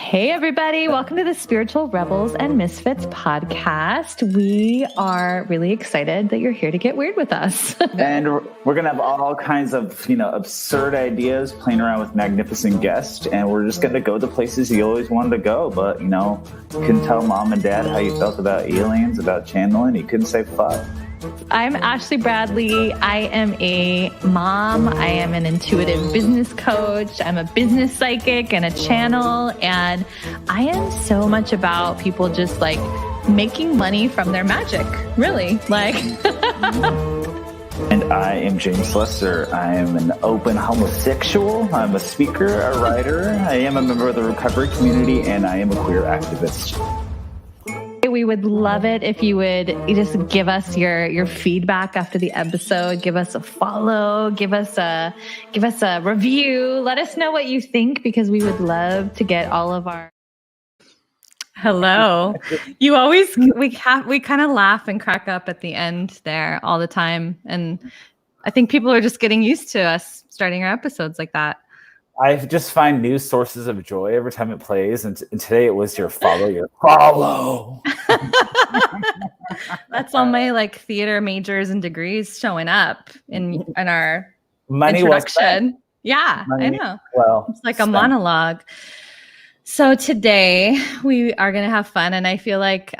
Hey, everybody. Welcome to the Spiritual Rebels and Misfits podcast. We are really excited that you're here to get weird with us. And we're going to have all kinds of, absurd ideas, playing around with magnificent guests. And we're just going to go the places you always wanted to go. But, you couldn't tell mom and dad how you felt about aliens, about channeling. You couldn't say fuck. I'm Ashley Bradley. I am a mom. I am an intuitive business coach. I'm a business psychic and a channel. And I am so much about people just like making money from their magic, really. And I am James Lester. I am an open homosexual. I'm a speaker, a writer. I am a member of the recovery community, and I am a queer activist. We would love it if you would just give us your feedback after the episode. Give us a follow. Give us a review. Let us know what you think, because we would love to get all of our. Hello. You always we kind of laugh and crack up at the end there all the time, and I think people are just getting used to us starting our episodes like that. I just find new sources of joy every time it plays. And today it was your follow. That's all my theater majors and degrees showing up in our money introduction. Yeah, I know. Well, it's like a monologue. So today we are going to have fun. And I feel like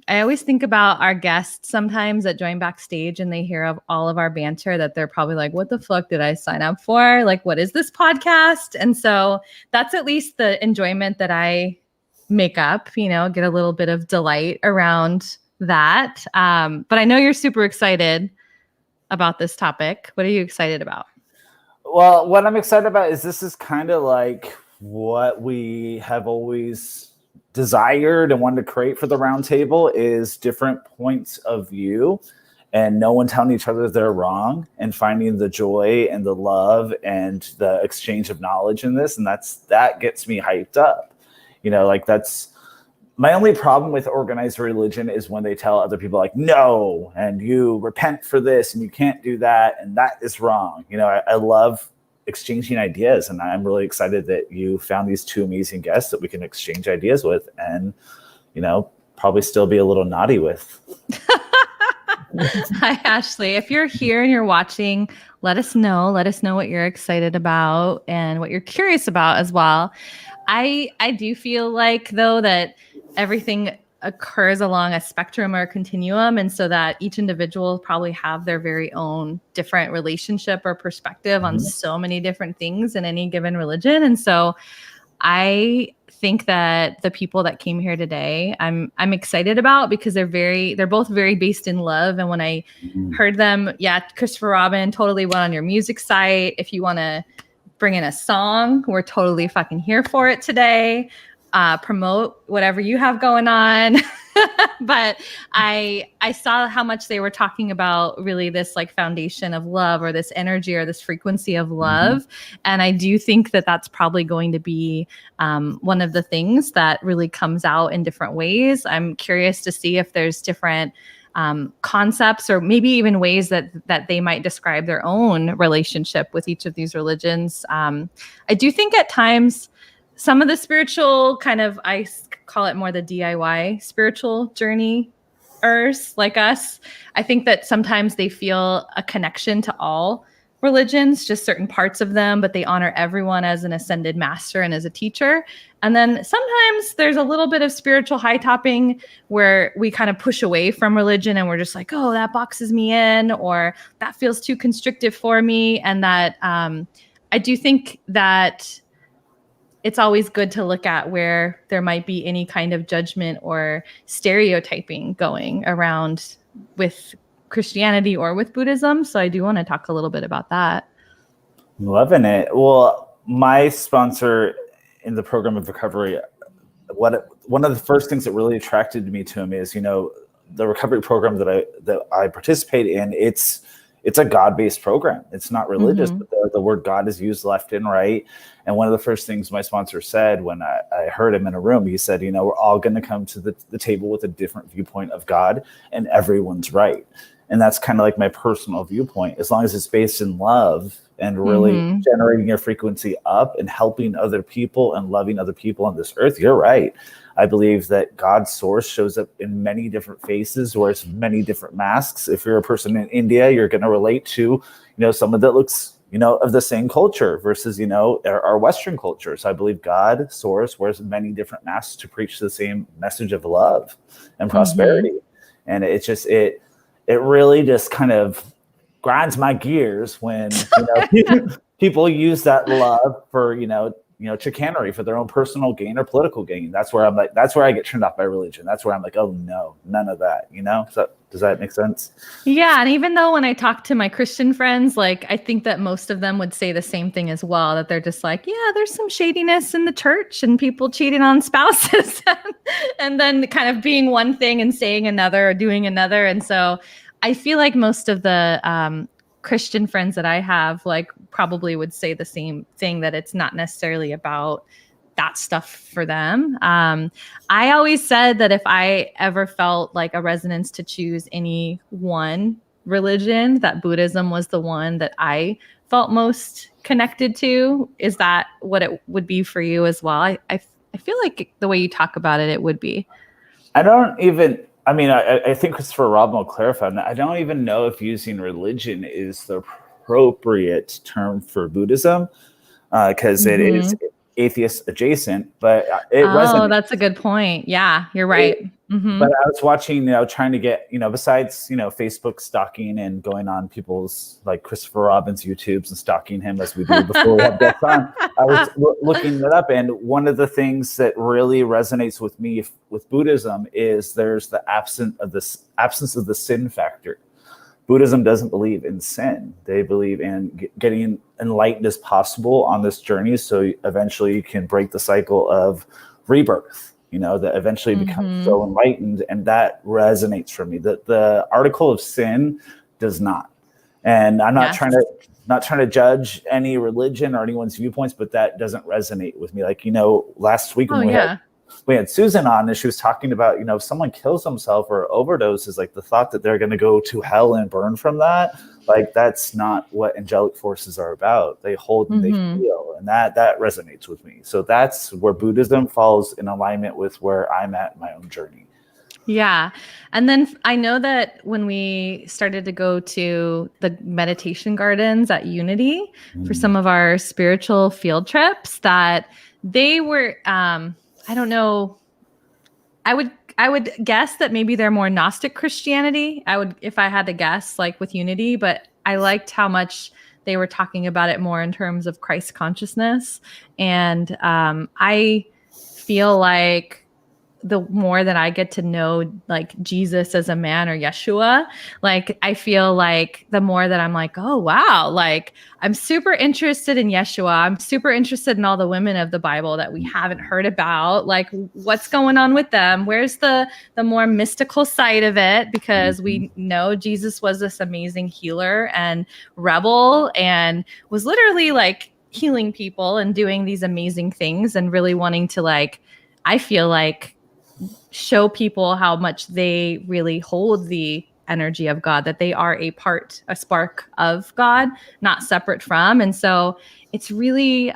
I always think about our guests sometimes that join backstage and they hear of all of our banter that they're probably like, what the fuck did I sign up for? Like, what is this podcast? And so that's at least the enjoyment that I make up, get a little bit of delight around that. But I know you're super excited about this topic. What are you excited about? Well, what I'm excited about is this is kind of like what we have always desired and wanted to create for the Roundtable, is different points of view and no one telling each other they're wrong, and finding the joy and the love and the exchange of knowledge in this. And that gets me hyped up. That's my only problem with organized religion, is when they tell other people no, and you repent for this and you can't do that, and that is wrong. I love exchanging ideas, and I'm really excited that you found these two amazing guests that we can exchange ideas with and probably still be a little naughty with. Hi, Ashley. If you're here and you're watching, let us know what you're excited about and what you're curious about as well. I do feel like, though, that everything occurs along a spectrum or a continuum, and so that each individual probably have their very own different relationship or perspective on so many different things in any given religion. And so I think that the people that came here today, I'm excited about, because they're both very based in love. And when I heard them, Christopher Robin totally went on your music site. If you want to bring in a song, we're totally fucking here for it today. Promote whatever you have going on. But I saw how much they were talking about really this foundation of love, or this energy, or this frequency of love. And I do think that that's probably going to be one of the things that really comes out in different ways. I'm curious to see if there's different concepts, or maybe even ways that they might describe their own relationship with each of these religions. I do think at times some of the spiritual I call it more the DIY spiritual journeyers like us, I think that sometimes they feel a connection to all religions, just certain parts of them, but they honor everyone as an ascended master and as a teacher. And then sometimes there's a little bit of spiritual high topping where we kind of push away from religion, and we're just like, oh, that boxes me in, or that feels too constrictive for me. And that I do think that it's always good to look at where there might be any kind of judgment or stereotyping going around with Christianity or with Buddhism. So I do want to talk a little bit about that. Loving it. Well, my sponsor in the program of recovery, one of the first things that really attracted me to him is, the recovery program that I participate in, it's a God-based program. It's not religious, but the word God is used left and right. And one of the first things my sponsor said when I heard him in a room, he said, we're all going to come to the table with a different viewpoint of God, and everyone's right. And that's kind of like my personal viewpoint. As long as it's based in love and really Mm-hmm. generating your frequency up and helping other people and loving other people on this earth, you're right. I believe that God's source shows up in many different faces, wears many different masks. If you're a person in India, you're going to relate to, someone that looks, of the same culture versus, our Western culture. So I believe God, source, wears many different masks to preach the same message of love and prosperity. And it's just, it really just kind of grinds my gears when people use that love for chicanery for their own personal gain or political gain. That's where I get turned off by religion. That's where I'm like, oh no, none of that. So does that make sense? Yeah, and even though when I talk to my Christian friends, like I think that most of them would say the same thing as well, that they're just like, yeah, there's some shadiness in the church and people cheating on spouses and then kind of being one thing and saying another or doing another. And so I feel like most of the Christian friends that I have like probably would say the same thing, that it's not necessarily about that stuff for them. I always said that if I ever felt like a resonance to choose any one religion, that Buddhism was the one that I felt most connected to. Is that what it would be for you as well? I feel like the way you talk about it, it would be. I think Christopher Robin will clarify that. I don't even know if using religion is the appropriate term for Buddhism, because it is atheist adjacent, but it resonates. That's a good point. Yeah, you're right. But I was watching, trying to get, besides, Facebook stalking and going on people's like Christopher Robin's YouTubes and stalking him as we do before we have guests on, I was looking it up. And one of the things that really resonates with me with Buddhism is there's the absence of the sin factor. Buddhism doesn't believe in sin. They believe in getting enlightened as possible on this journey, so eventually you can break the cycle of rebirth, that eventually becomes so enlightened. And that resonates for me. The article of sin does not. And I'm not trying to judge any religion or anyone's viewpoints, but that doesn't resonate with me. Like, last week when we had Susan on, and she was talking about, if someone kills themselves or overdoses, like the thought that they're going to go to hell and burn from that, like that's not what angelic forces are about. They hold and they feel, and that resonates with me. So that's where Buddhism falls in alignment with where I'm at in my own journey. Yeah. And then I know that when we started to go to the meditation gardens at Unity for some of our spiritual field trips, that they were, I don't know. I would guess that maybe they're more Gnostic Christianity. If I had to guess, like with Unity, but I liked how much they were talking about it more in terms of Christ consciousness. And I feel like the more that I get to know like Jesus as a man, or Yeshua, like I feel like the more that I'm like, oh wow, like I'm super interested in Yeshua. I'm super interested in all the women of the Bible that we haven't heard about. Like what's going on with them? Where's the more mystical side of it? Because we know Jesus was this amazing healer and rebel and was literally like healing people and doing these amazing things and really wanting to like, I feel like, show people how much they really hold the energy of God, that they are a spark of God, not separate from. And so it's really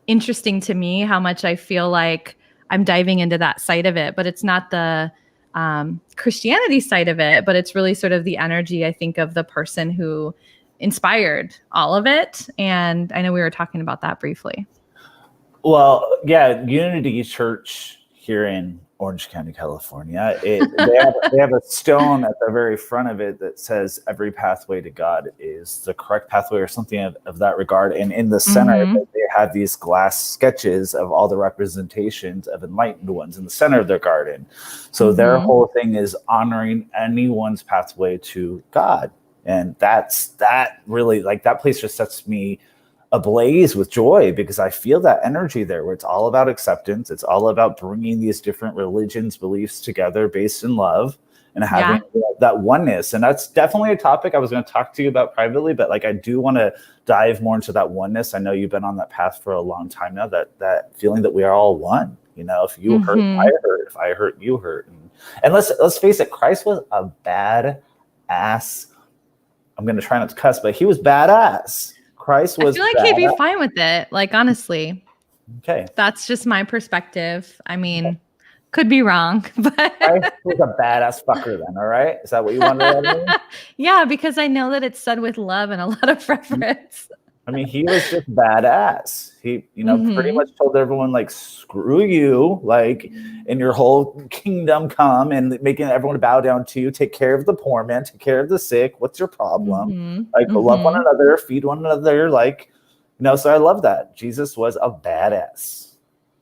interesting to me how much I feel like I'm diving into that side of it, but it's not the Christianity side of it, but it's really sort of the energy, I think, of the person who inspired all of it. And I know we were talking about that briefly. Well, yeah, Unity Church here in Orange County, California, they have a stone at the very front of it that says every pathway to God is the correct pathway, or something of that regard. And in the center of it, they have these glass sketches of all the representations of enlightened ones in the center of their garden. So their whole thing is honoring anyone's pathway to God. And that really, like, that place just sets me ablaze with joy, because I feel that energy there where it's all about acceptance. It's all about bringing these different religions, beliefs together based in love and having that oneness. And that's definitely a topic I was going to talk to you about privately, but like, I do want to dive more into that oneness. I know you've been on that path for a long time now, that feeling that we are all one. If you hurt, I hurt. If I hurt, you hurt. And let's face it, Christ was a bad ass. I'm going to try not to cuss, but he was badass. Christ was I feel like badass. he'd be fine with it. Like, honestly. Okay. That's just my perspective. I mean, could be wrong, but Christ was a badass fucker then, all right? Is that what you wanted to know? Yeah, because I know that it's said with love and a lot of reverence. I mean, he was just badass. He, pretty much told everyone, like, screw you, like, and your whole kingdom come, and making everyone bow down to you. Take care of the poor man, take care of the sick. What's your problem? Like, love one another, feed one another, like, so I love that. Jesus was a badass.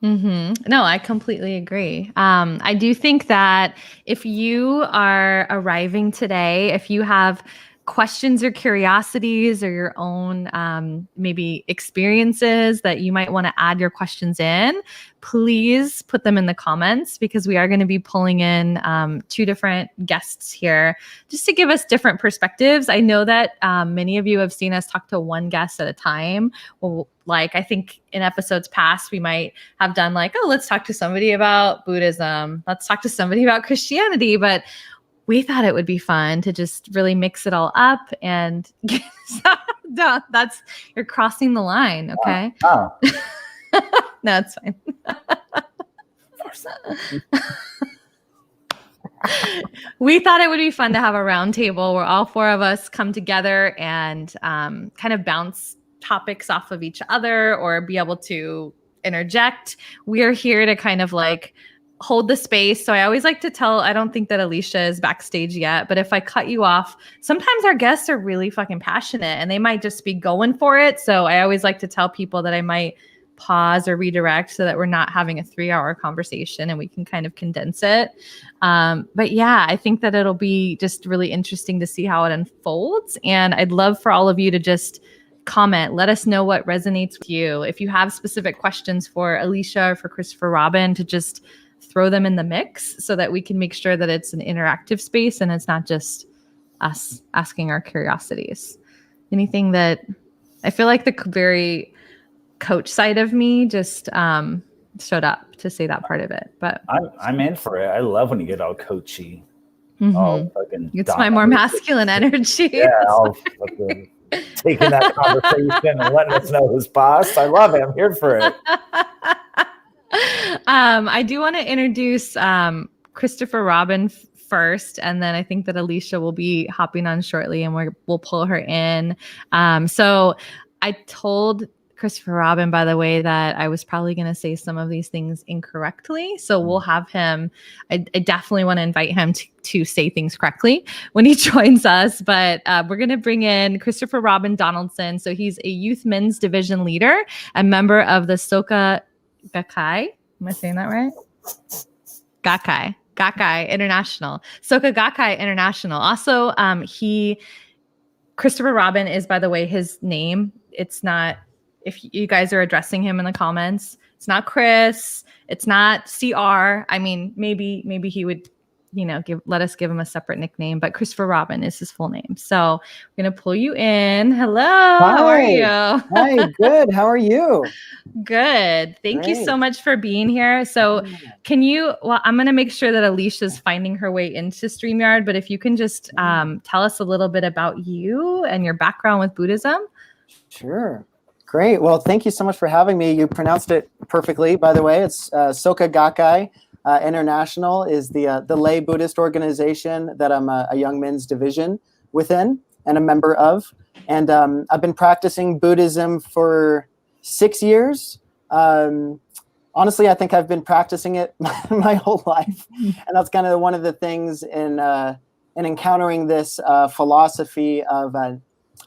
No, I completely agree. I do think that if you are arriving today, if you have questions or curiosities or your own maybe experiences that you might want to add your questions in, please put them in the comments, because we are going to be pulling in 2 different guests here just to give us different perspectives. I know that many of you have seen us talk to one guest at a time. Well, like, I think in episodes past, we might have done like, oh, let's talk to somebody about Buddhism. Let's talk to somebody about Christianity. But we thought it would be fun to just really mix it all up and you're crossing the line. Okay. Oh. No, it's fine. We thought it would be fun to have a round table where all 4 of us come together and kind of bounce topics off of each other or be able to interject. We're here to kind of like hold the space. So I always like to tell, I don't think that Alicia is backstage yet, but if I cut you off, sometimes our guests are really fucking passionate and they might just be going for it. So I always like to tell people that I might pause or redirect so that we're not having a 3-hour conversation and we can kind of condense it. But yeah, I think that it'll be just really interesting to see how it unfolds. And I'd love for all of you to just comment. Let us know what resonates with you. If you have specific questions for Alicia or for Christopher Robin, to just throw them in the mix so that we can make sure that it's an interactive space and it's not just us asking our curiosities. Anything that I feel like the very coach side of me just showed up to say that part of it. But I'm in for it. I love when you get all coachy. All fucking it's my more masculine energy. Yeah, all fucking taking that conversation and letting us know who's boss. I love it. I'm here for it. I do want to introduce Christopher Robin first, and then I think that Alicia will be hopping on shortly, and we'll pull her in. So I told Christopher Robin, by the way, that I was probably going to say some of these things incorrectly. So we'll have him. I definitely want to invite him to say things correctly when he joins us. But we're going to bring in Christopher Robin Donaldson. So he's a youth men's division leader, a member of the Soka Gakkai. Am I saying that right? Gakkai International. Soka Gakkai International. Also, Christopher Robin is, by the way, his name. It's not, if you guys are addressing him in the comments, it's not Chris, it's not CR. I mean, maybe he would, let us give him a separate nickname, but Christopher Robin is his full name. So we're going to pull you in. Hello. Hi. How are you? Hi, good. How are you? Good. Thank you so much for being here. So I'm going to make sure that Alicia's finding her way into StreamYard, but if you can just tell us a little bit about you and your background with Buddhism. Sure. Great. Well, thank you so much for having me. You pronounced it perfectly, by the way. It's Soka Gakkai International is the lay Buddhist organization that I'm a young men's division within and a member of. And I've been practicing Buddhism for 6 years. Honestly, I think I've been practicing it my whole life. And that's kind of one of the things in encountering this philosophy of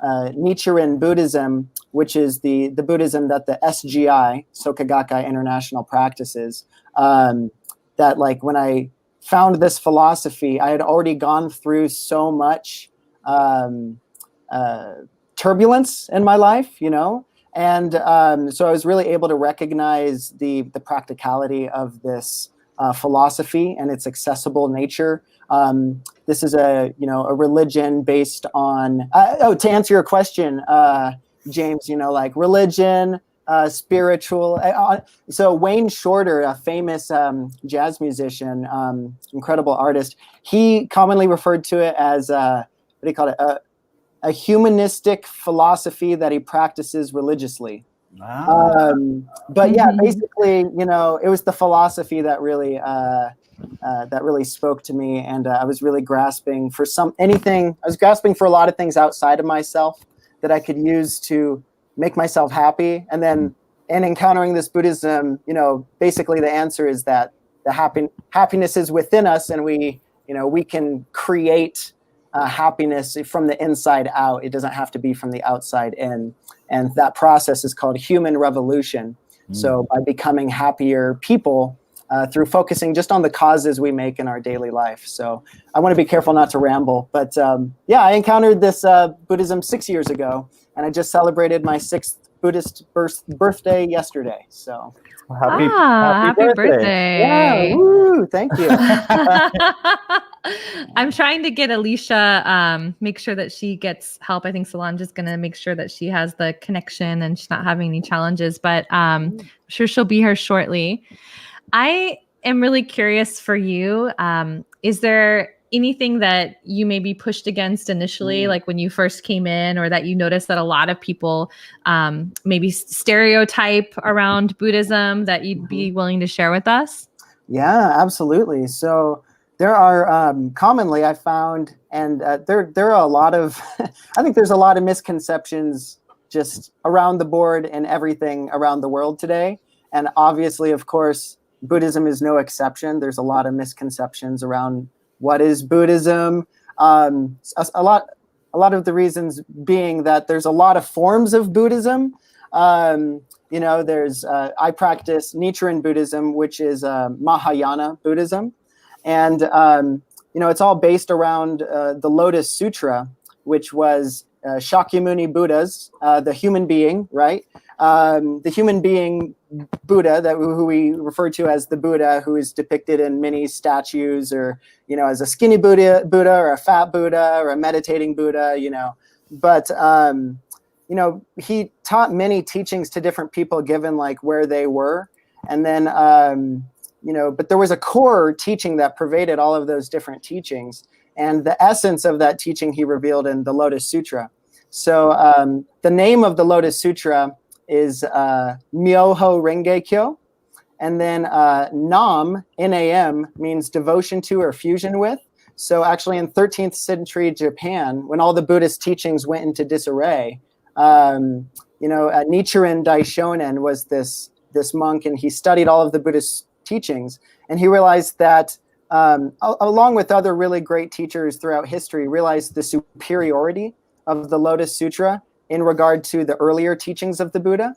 Nichiren Buddhism, which is the Buddhism that the SGI, Soka Gakkai International, practices. That like when I found this philosophy, I had already gone through so much turbulence in my life, and so I was really able to recognize the practicality of this philosophy and its accessible nature. This is a religion based on to answer your question, James, like religion, spiritual. So Wayne Shorter, a famous jazz musician, incredible artist, he commonly referred to it as what do you call it? A humanistic philosophy that he practices religiously. But yeah, basically, you know, it was the philosophy that really spoke to me, and I was really grasping for I was grasping for a lot of things outside of myself that I could use to make myself happy. And then in encountering this Buddhism, you know, basically the answer is that the happiness is within us, and we can create happiness from the inside out. It doesn't have to be from the outside in. And that process is called human revolution. So by becoming happier people through focusing just on the causes we make in our daily life. So I want to be careful not to ramble. But yeah, I encountered this Buddhism 6 years ago, and I just celebrated my 6th Buddhist birthday yesterday. So happy birthday. Yeah, woo, thank you. I'm trying to get Alicia, make sure that she gets help. I think Solange is going to make sure that she has the connection and she's not having any challenges, but I'm sure she'll be here shortly. I am really curious for you. Is there anything that you maybe pushed against initially, like when you first came in, or that you noticed that a lot of people maybe stereotype around Buddhism that you'd be willing to share with us? Yeah, absolutely. So there are commonly I found, and there are a lot of, I think there's a lot of misconceptions just around the board and everything around the world today. And obviously, of course, Buddhism is no exception. There's a lot of misconceptions around what is Buddhism. A lot of the reasons being that there's a lot of forms of Buddhism. You know, there's I practice Nichiren Buddhism, which is Mahayana Buddhism. And, you know, it's all based around the Lotus Sutra, which was Shakyamuni Buddha's, the human being, right? The human being Buddha, who we refer to as the Buddha, who is depicted in many statues, or, you know, as a skinny Buddha or a fat Buddha or a meditating Buddha, you know. But, you know, he taught many teachings to different people given like where they were. And then, you know, but there was a core teaching that pervaded all of those different teachings. And the essence of that teaching he revealed in the Lotus Sutra. So the name of the Lotus Sutra is Myoho Renge Kyo. And then Nam, N-A-M, means devotion to or fusion with. So actually in 13th century Japan, when all the Buddhist teachings went into disarray, you know, Nichiren Daishonin was this monk, and he studied all of the Buddhist teachings. And he realized that, along with other really great teachers throughout history, realized the superiority of the Lotus Sutra in regard to the earlier teachings of the Buddha,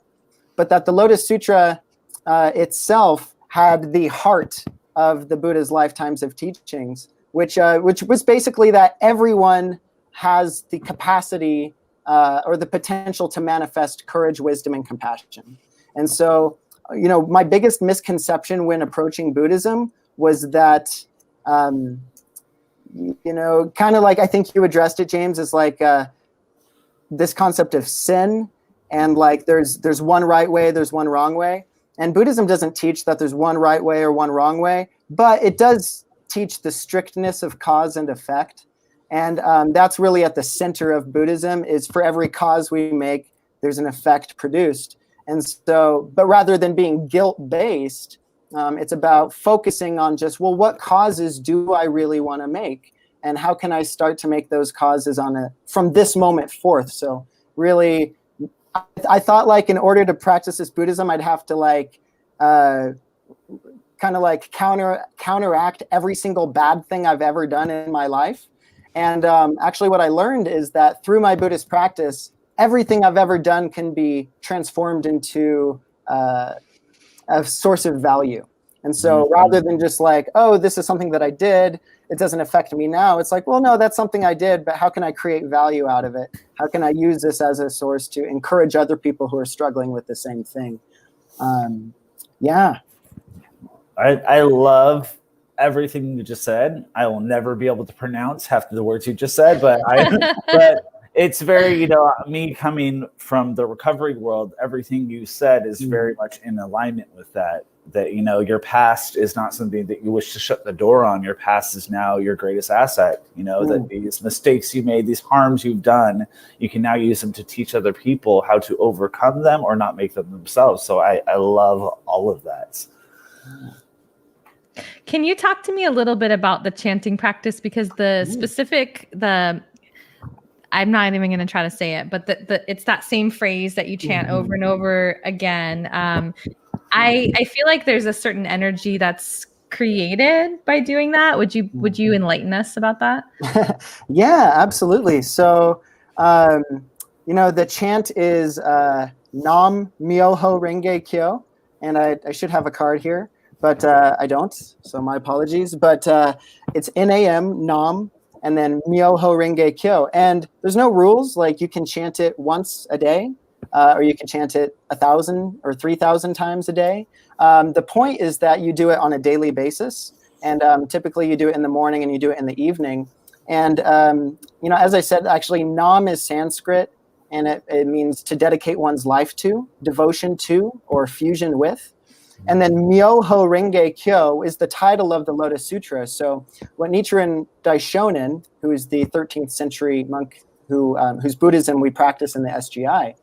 but that the Lotus Sutra itself had the heart of the Buddha's lifetimes of teachings, which was basically that everyone has the capacity or the potential to manifest courage, wisdom, and compassion. And so, you know, my biggest misconception when approaching Buddhism was that, you know, kind of like, I think you addressed it, James, is like this concept of sin, and like there's one right way, there's one wrong way. And Buddhism doesn't teach that there's one right way or one wrong way, but it does teach the strictness of cause and effect. And that's really at the center of Buddhism, is for every cause we make, there's an effect produced. And so, but rather than being guilt-based, it's about focusing on just, well, what causes do I really want to make? And how can I start to make those causes from this moment forth? So really, I thought like in order to practice this Buddhism, I'd have to like kind of like counteract every single bad thing I've ever done in my life. And actually what I learned is that through my Buddhist practice, everything I've ever done can be transformed into a source of value. And so rather than just like, oh, this is something that I did, it doesn't affect me now. It's like, well, no, that's something I did, but how can I create value out of it? How can I use this as a source to encourage other people who are struggling with the same thing? Yeah. I love everything you just said. I will never be able to pronounce half of the words you just said, but it's very, you know, me coming from the recovery world, everything you said is very much in alignment with that. that, you know, your past is not something that you wish to shut the door on. Your past is now your greatest asset. You know, that these mistakes you made, these harms you've done, you can now use them to teach other people how to overcome them or not make them themselves. So I love all of that. Can you talk to me a little bit about the chanting practice? Because I'm not even going to try to say it, but it's that same phrase that you chant over and over again. I feel like there's a certain energy that's created by doing that. Would you enlighten us about that? Yeah, absolutely. So, you know, the chant is Nam Myoho Renge Kyo, and I should have a card here, but I don't, so my apologies. But it's NAM, Nam, and then Myoho Renge Kyo. And there's no rules, like you can chant it once a day, or you can chant it 1,000 or 3,000 times a day. The point is that you do it on a daily basis. And typically you do it in the morning and you do it in the evening. And, you know, as I said, actually, Nam is Sanskrit, and it means to dedicate one's life to, devotion to, or fusion with. And then Myoho Renge Kyo is the title of the Lotus Sutra. So what Nichiren Daishonin, who is the 13th century monk whose Buddhism we practice in the SGI,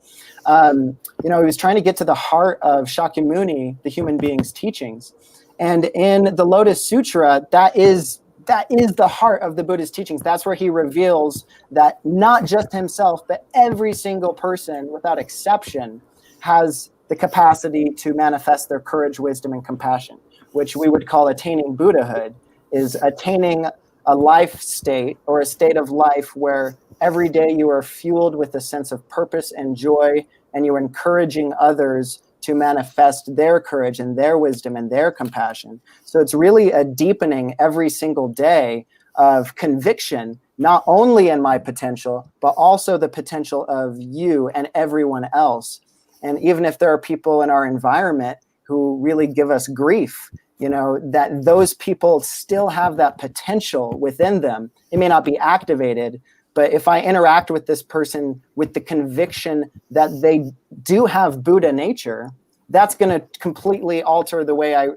you know, he was trying to get to the heart of Shakyamuni, the human being's teachings. And in the Lotus Sutra, that is the heart of the Buddha's teachings. That's where he reveals that not just himself, but every single person, without exception, has the capacity to manifest their courage, wisdom, and compassion, which we would call attaining Buddhahood, is attaining a life state or a state of life where every day you are fueled with a sense of purpose and joy, and you're encouraging others to manifest their courage and their wisdom and their compassion. So it's really a deepening every single day of conviction, not only in my potential, but also the potential of you and everyone else. And even if there are people in our environment who really give us grief, you know, that those people still have that potential within them. It may not be activated, but if I interact with this person with the conviction that they do have Buddha nature, that's going to completely alter the way I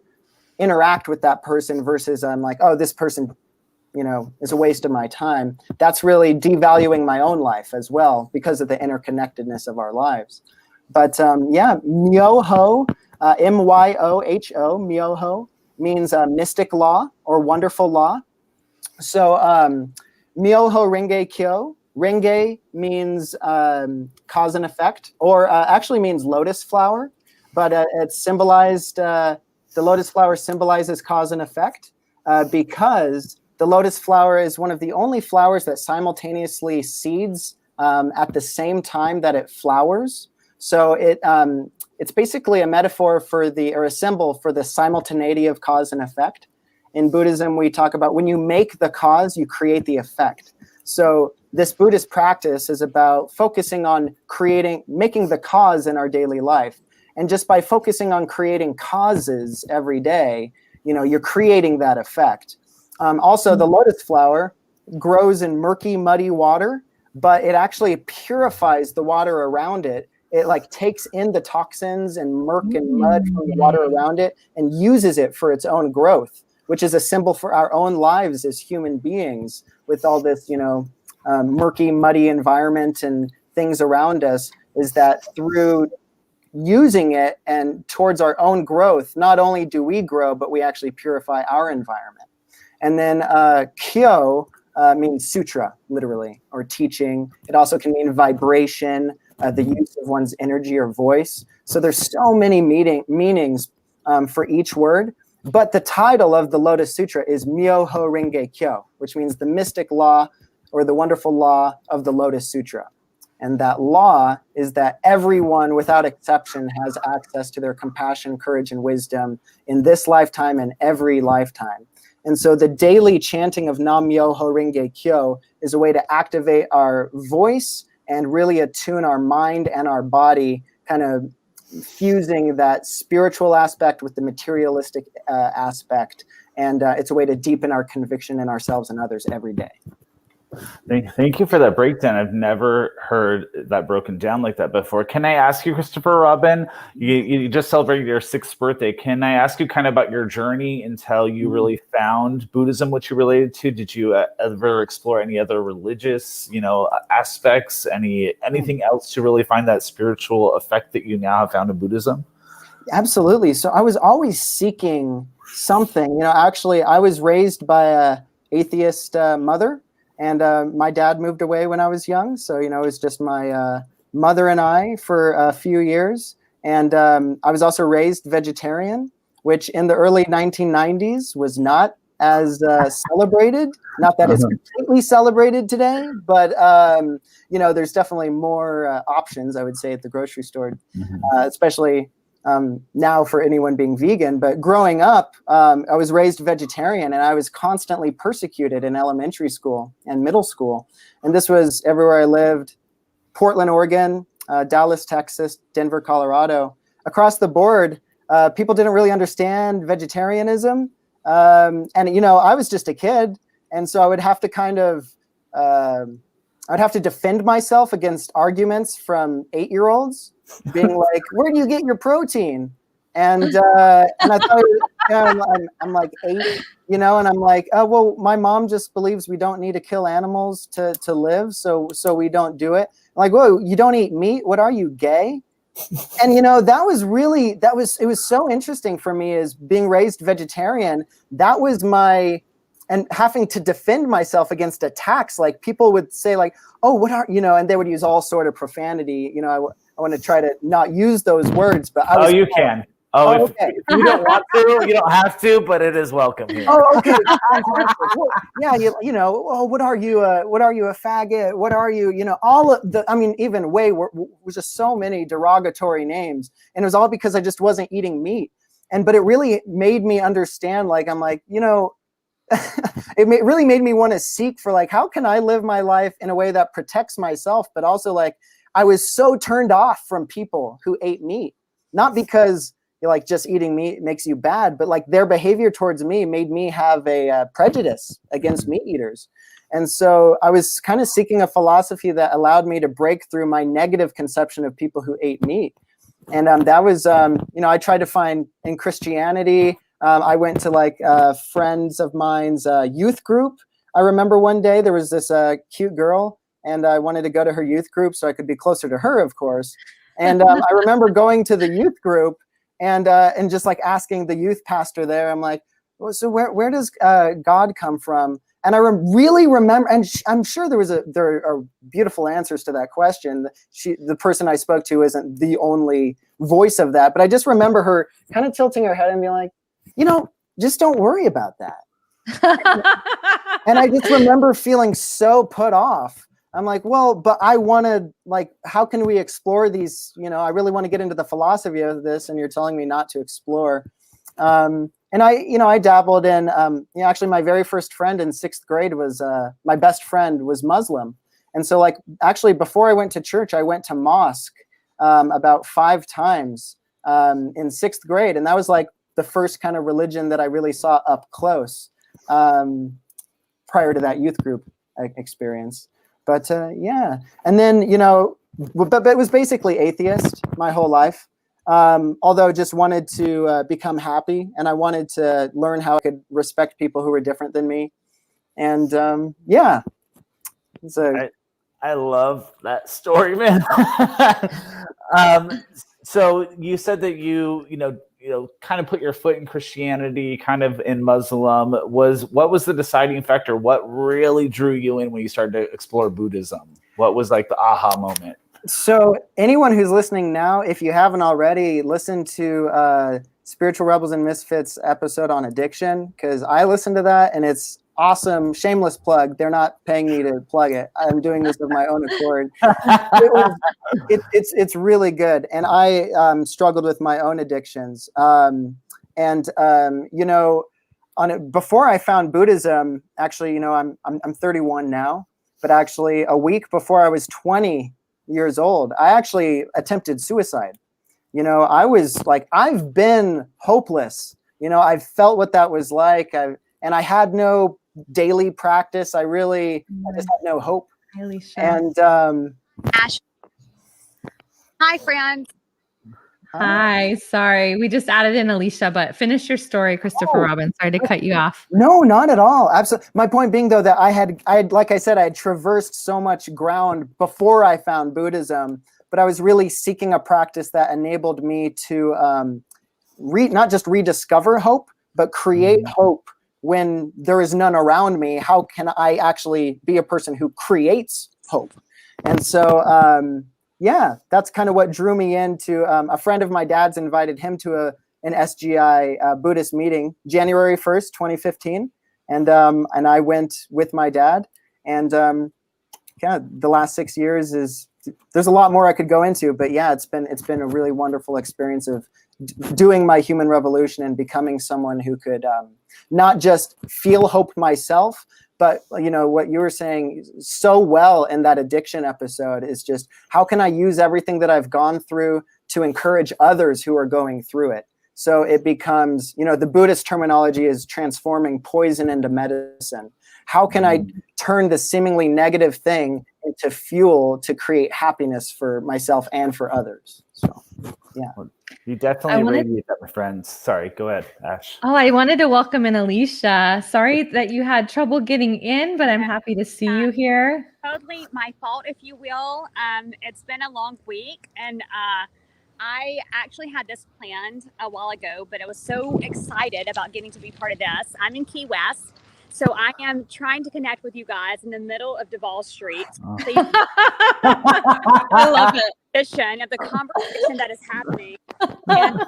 interact with that person versus I'm like, oh, this person, you know, is a waste of my time. That's really devaluing my own life as well because of the interconnectedness of our lives. But yeah, Myoho, M-Y-O-H-O, Myoho means mystic law or wonderful law. So Myoho Renge Kyo, Renge means cause and effect, or actually means lotus flower, but it's symbolized, the lotus flower symbolizes cause and effect because the lotus flower is one of the only flowers that simultaneously seeds at the same time that it flowers. So it's basically a metaphor for or a symbol for the simultaneity of cause and effect. In Buddhism, we talk about when you make the cause, you create the effect. So this Buddhist practice is about focusing on making the cause in our daily life. And just by focusing on creating causes every day, you know, you're creating that effect. Also, the lotus flower grows in murky, muddy water, but it actually purifies the water around it. It like takes in the toxins and murk and mud from the water around it and uses it for its own growth, which is a symbol for our own lives as human beings with all this, you know, murky, muddy environment and things around us, is that through using it and towards our own growth, not only do we grow, but we actually purify our environment. And then Kyo means sutra, literally, or teaching. It also can mean vibration, the use of one's energy or voice. So there's so many meanings for each word. But the title of the Lotus Sutra is Myoho Renge Kyo, which means the mystic law or the wonderful law of the Lotus Sutra. And that law is that everyone, without exception, has access to their compassion, courage, and wisdom in this lifetime and every lifetime. And so the daily chanting of Nam Myoho Renge Kyo is a way to activate our voice and really attune our mind and our body, kind of fusing that spiritual aspect with the materialistic aspect. And it's a way to deepen our conviction in ourselves and others every day. Thank you for that breakdown. I've never heard that broken down like that before. Can I ask you, Christopher Robin, you just celebrated your 6th birthday. Can I ask you kind of about your journey until you really found Buddhism, what you related to? Did you ever explore any other religious, aspects, anything else to really find that spiritual effect that you now have found in Buddhism? Absolutely. So I was always seeking something. Actually, I was raised by a atheist mother, and my dad moved away when I was young. So, it was just my mother and I for a few years. And I was also raised vegetarian, which in the early 1990s was not as celebrated. Not that it's completely celebrated today, but, there's definitely more options, I would say, at the grocery store, especially now for anyone being vegan. But growing up, I was raised vegetarian, and I was constantly persecuted in elementary school and middle school. And this was everywhere I lived: Portland, Oregon, Dallas, Texas, Denver, Colorado. Across the board, people didn't really understand vegetarianism. And, I was just a kid. And so I would have to I'd have to defend myself against arguments from 8-year-olds being like, "Where do you get your protein?" And I thought, I'm like 8, and I'm like, "Oh, well, my mom just believes we don't need to kill animals to live, so we don't do it." I'm like, "Whoa, you don't eat meat? What are you, gay?" And it was so interesting for me, as being raised vegetarian. That was and having to defend myself against attacks. Like, people would say, like, "Oh, what are," and they would use all sort of profanity. I want to try to not use those words, but I was. Oh, you can. Okay. If you don't want to, you don't have to, but it is welcome here. Oh, okay. Well, yeah, oh, what are you? What are you, a faggot? What are you? All of the. I mean, even was just so many derogatory names, and it was all because I just wasn't eating meat. But it really made me understand. Like, I'm like, really made me want to seek for, like, how can I live my life in a way that protects myself, but also, like, I was so turned off from people who ate meat, not because just eating meat makes you bad, but like their behavior towards me made me have a prejudice against meat eaters. And so I was kind of seeking a philosophy that allowed me to break through my negative conception of people who ate meat. And that was, I tried to find in Christianity. I went to friends of mine's youth group. I remember one day there was this cute girl, and I wanted to go to her youth group so I could be closer to her, of course. And I remember going to the youth group and just like asking the youth pastor there, I'm like, well, so where does God come from? And I really remember, and I'm sure there are beautiful answers to that question. The person I spoke to isn't the only voice of that, but I just remember her kind of tilting her head and being like, just don't worry about that. And I just remember feeling so put off. I'm like, well, but I want to, like, how can we explore these? I really want to get into the philosophy of this, and you're telling me not to explore. And I dabbled in, actually my very first friend in 6th grade was, my best friend was Muslim. And so, like, actually before I went to church, I went to mosque about 5 times in 6th grade. And that was like the first kind of religion that I really saw up close prior to that youth group experience. But yeah, and then, but it was basically atheist my whole life. Although just wanted to become happy, and I wanted to learn how I could respect people who were different than me. And yeah, I love that story, man. So you said that you kind of put your foot in Christianity, kind of in Muslim. What was the deciding factor? What really drew you in when you started to explore Buddhism? What was like the aha moment? So anyone who's listening now, if you haven't already, listen to Spiritual Rebels and Misfits episode on addiction, because I listened to that and it's awesome. Shameless plug. They're not paying me to plug it. I'm doing this of my own accord. It's really good. And I struggled with my own addictions. Before I found Buddhism, actually, I'm 31 now, but actually a week before I was 20 years old, I actually attempted suicide. I was like, I've been hopeless. I've felt what that was like. And I had no daily practice. I just had no hope. Hi, Alicia. And Ash. Hi, friends. Hi, sorry. We just added in Alicia, but finish your story, Christopher Robin. Sorry to cut you off. No, not at all. Absolutely. My point being, though, that I had, like I said, I had traversed so much ground before I found Buddhism, but I was really seeking a practice that enabled me to not just rediscover hope, but create hope when there is none around me. How can I actually be a person who creates hope? And so, yeah, that's kind of what drew me into a friend of my dad's invited him to an SGI Buddhist meeting, January 1st, 2015. And I went with my dad. And yeah, the last 6 years there's a lot more I could go into, but yeah, it's been a really wonderful experience of doing my human revolution and becoming someone who could not just feel hope myself, but what you were saying so well in that addiction episode is just how can I use everything that I've gone through to encourage others who are going through it. So it becomes, the Buddhist terminology is transforming poison into medicine. How can I turn the seemingly negative thing into fuel to create happiness for myself and for others? So, yeah. You definitely radiate that, my friends. Sorry, go ahead, Ash. Oh, I wanted to welcome in Alicia. Sorry that you had trouble getting in, but I'm happy to see you here. Totally my fault, if you will. It's been a long week, and I actually had this planned a while ago, but I was so excited about getting to be part of this. I'm in Key West, so I am trying to connect with you guys in the middle of Duval Street. Oh. I love it. Of the conversation that is happening and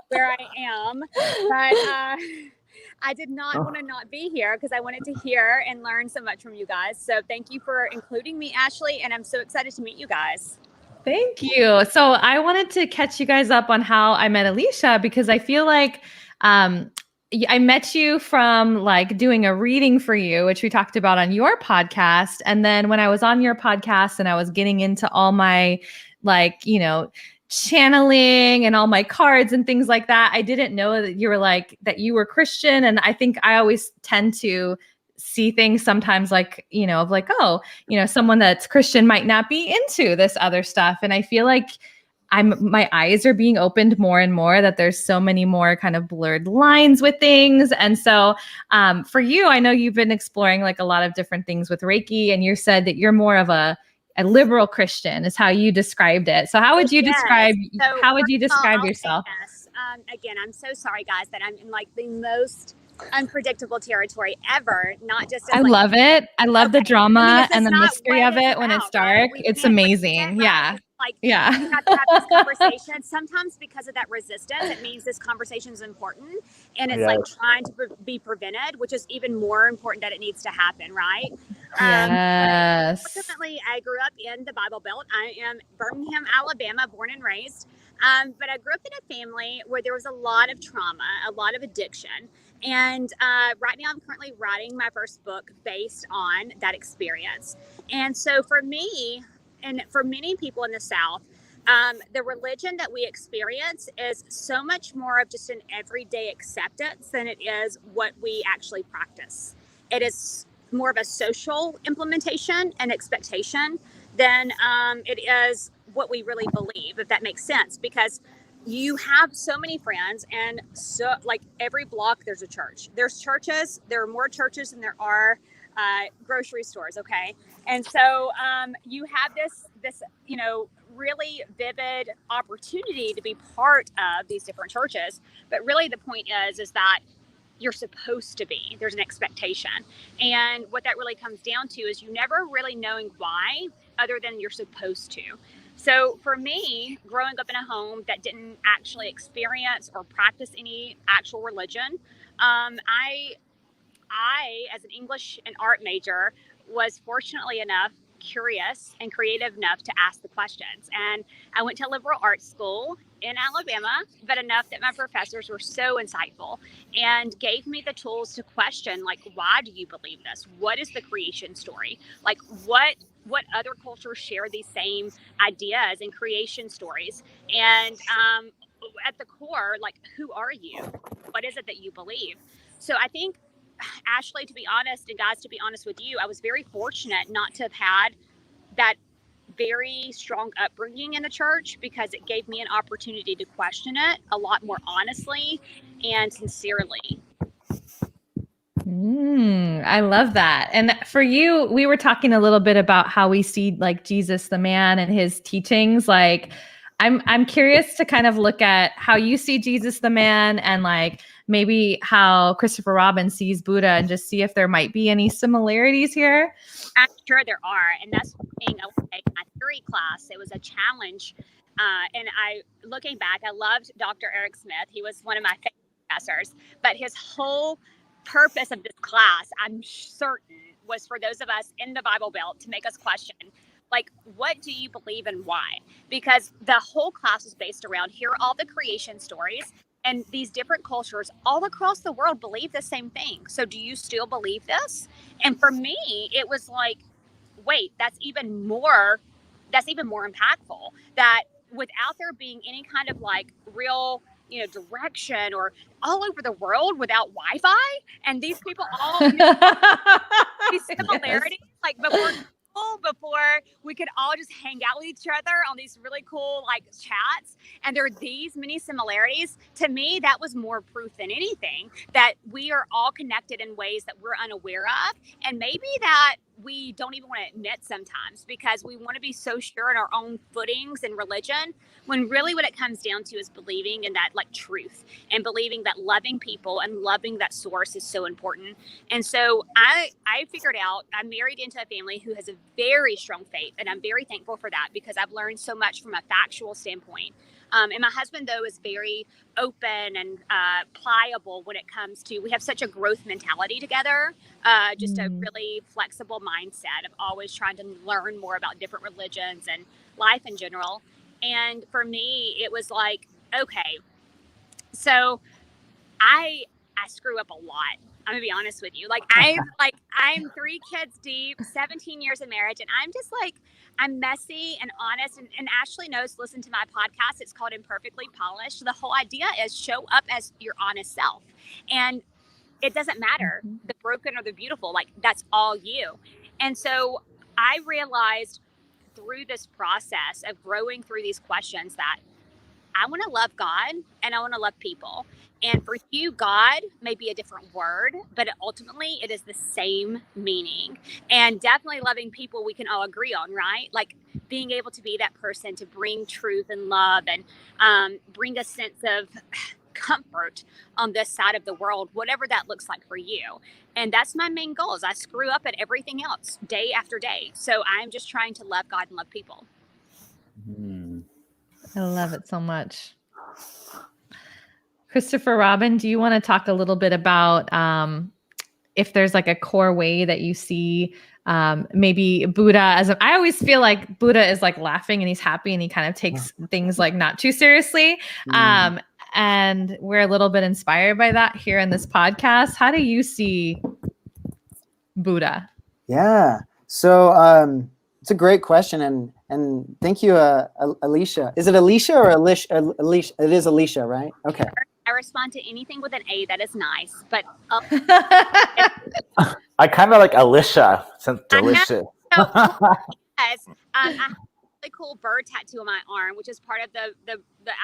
where I am, but I did not want to not be here because I wanted to hear and learn so much from you guys. So thank you for including me, Ashley, and I'm so excited to meet you guys. Thank you. So I wanted to catch you guys up on how I met Alicia, because I feel like I met you from like doing a reading for you, which we talked about on your podcast. And then when I was on your podcast and I was getting into all my channeling and all my cards and things like that, I didn't know that you were Christian. And I think I always tend to see things sometimes someone that's Christian might not be into this other stuff. And I feel like my eyes are being opened more and more, that there's so many more kind of blurred lines with things. And so for you, I know you've been exploring like a lot of different things with Reiki, and you said that you're more of a liberal Christian is how you described it. So how would you describe yourself? Again, I'm so sorry, guys, that I'm in like the most unpredictable territory ever. Not just I love it. I love the drama and the mystery of it when it's dark. Right? It's amazing. Yeah. You have to have this conversation. Sometimes because of that resistance, it means this conversation is important, and it's like trying to be prevented, which is even more important that it needs to happen, right? Yes. Ultimately, I grew up in the Bible Belt. I am Birmingham, Alabama, born and raised. But I grew up in a family where there was a lot of trauma, a lot of addiction. And right now I'm currently writing my first book based on that experience. And so for me, and for many people in the South, the religion that we experience is so much more of just an everyday acceptance than it is what we actually practice. It is more of a social implementation and expectation than it is what we really believe, if that makes sense. Because you have so many friends, and so like every block there's a church. There's churches. There are more churches than there are grocery stores. Okay. And so you have this really vivid opportunity to be part of these different churches. But really the point is that you're supposed to be. There's an expectation. And what that really comes down to is you never really knowing why, other than you're supposed to. So for me, growing up in a home that didn't actually experience or practice any actual religion, I, as an English and art major, was fortunately enough curious and creative enough to ask the questions. And I went to liberal arts school in Alabama, but enough that my professors were so insightful and gave me the tools to question, like, why do you believe this? What is the creation story? Like, what other cultures share these same ideas and creation stories? And at the core, like, who are you? What is it that you believe? So I think Ashley, to be honest, and guys, to be honest with you, I was very fortunate not to have had that very strong upbringing in the church, because it gave me an opportunity to question it a lot more honestly and sincerely. I love that. And for you, we were talking a little bit about how we see like Jesus the man and his teachings. Like I'm curious to kind of look at how you see Jesus the man, and like maybe how Christopher Robin sees Buddha, and just see if there might be any similarities here. I'm sure there are. And that's one thing I would say in my theory class. It was a challenge. And looking back, I loved Dr. Eric Smith. He was one of my favorite professors, but his whole purpose of this class, I'm certain, was for those of us in the Bible Belt to make us question, like, what do you believe and why? Because the whole class was based around, here are all the creation stories, and these different cultures all across the world believe the same thing. So do you still believe this? And for me, it was like, wait, that's even more impactful, that without there being any kind of like real, direction, or all over the world without Wi-Fi, and these people all these similarities, yes. Like before we could all just hang out with each other on these really cool like chats, and there are these many similarities. To me, that was more proof than anything that we are all connected in ways that we're unaware of, and maybe that we don't even want to admit sometimes, because we want to be so sure in our own footings in religion, when really what it comes down to is believing in that like truth, and believing that loving people and loving that source is so important. And so I figured out, I'm married into a family who has a very strong faith, and I'm very thankful for that, because I've learned so much from a factual standpoint. And my husband, though, is very open and pliable when it comes to, we have such a growth mentality together, just a really flexible mindset of always trying to learn more about different religions and life in general. And for me, it was like, okay, so I screw up a lot. I'm gonna be honest with you. I'm 3 kids deep, 17 years of marriage, and I'm just like, I'm messy and honest. And Ashley knows, listen to my podcast. It's called Imperfectly Polished. The whole idea is show up as your honest self. And it doesn't matter, the broken or the beautiful, like that's all you. And so I realized through this process of growing through these questions that I want to love God and I want to love people. And for you, God may be a different word, but ultimately it is the same meaning. And definitely loving people, we can all agree on, right? Like being able to be that person to bring truth and love and bring a sense of comfort on this side of the world, whatever that looks like for you. And that's my main goal, is I screw up at everything else day after day. So I'm just trying to love God and love people. I love it so much. Christopher Robin, do you want to talk a little bit about if there's like a core way that you see maybe Buddha as I always feel like Buddha is like laughing and he's happy and he kind of takes things like not too seriously. And we're a little bit inspired by that here in this podcast. How do you see Buddha? Yeah. So it's a great question. And thank you, Alicia. Is it Alicia or Alicia? Alicia? It is Alicia, right? Okay. I respond to anything with an A that is nice, but I kind of like Alicia. Sounds delicious. Yes. I have a really cool bird tattoo on my arm, which is part of the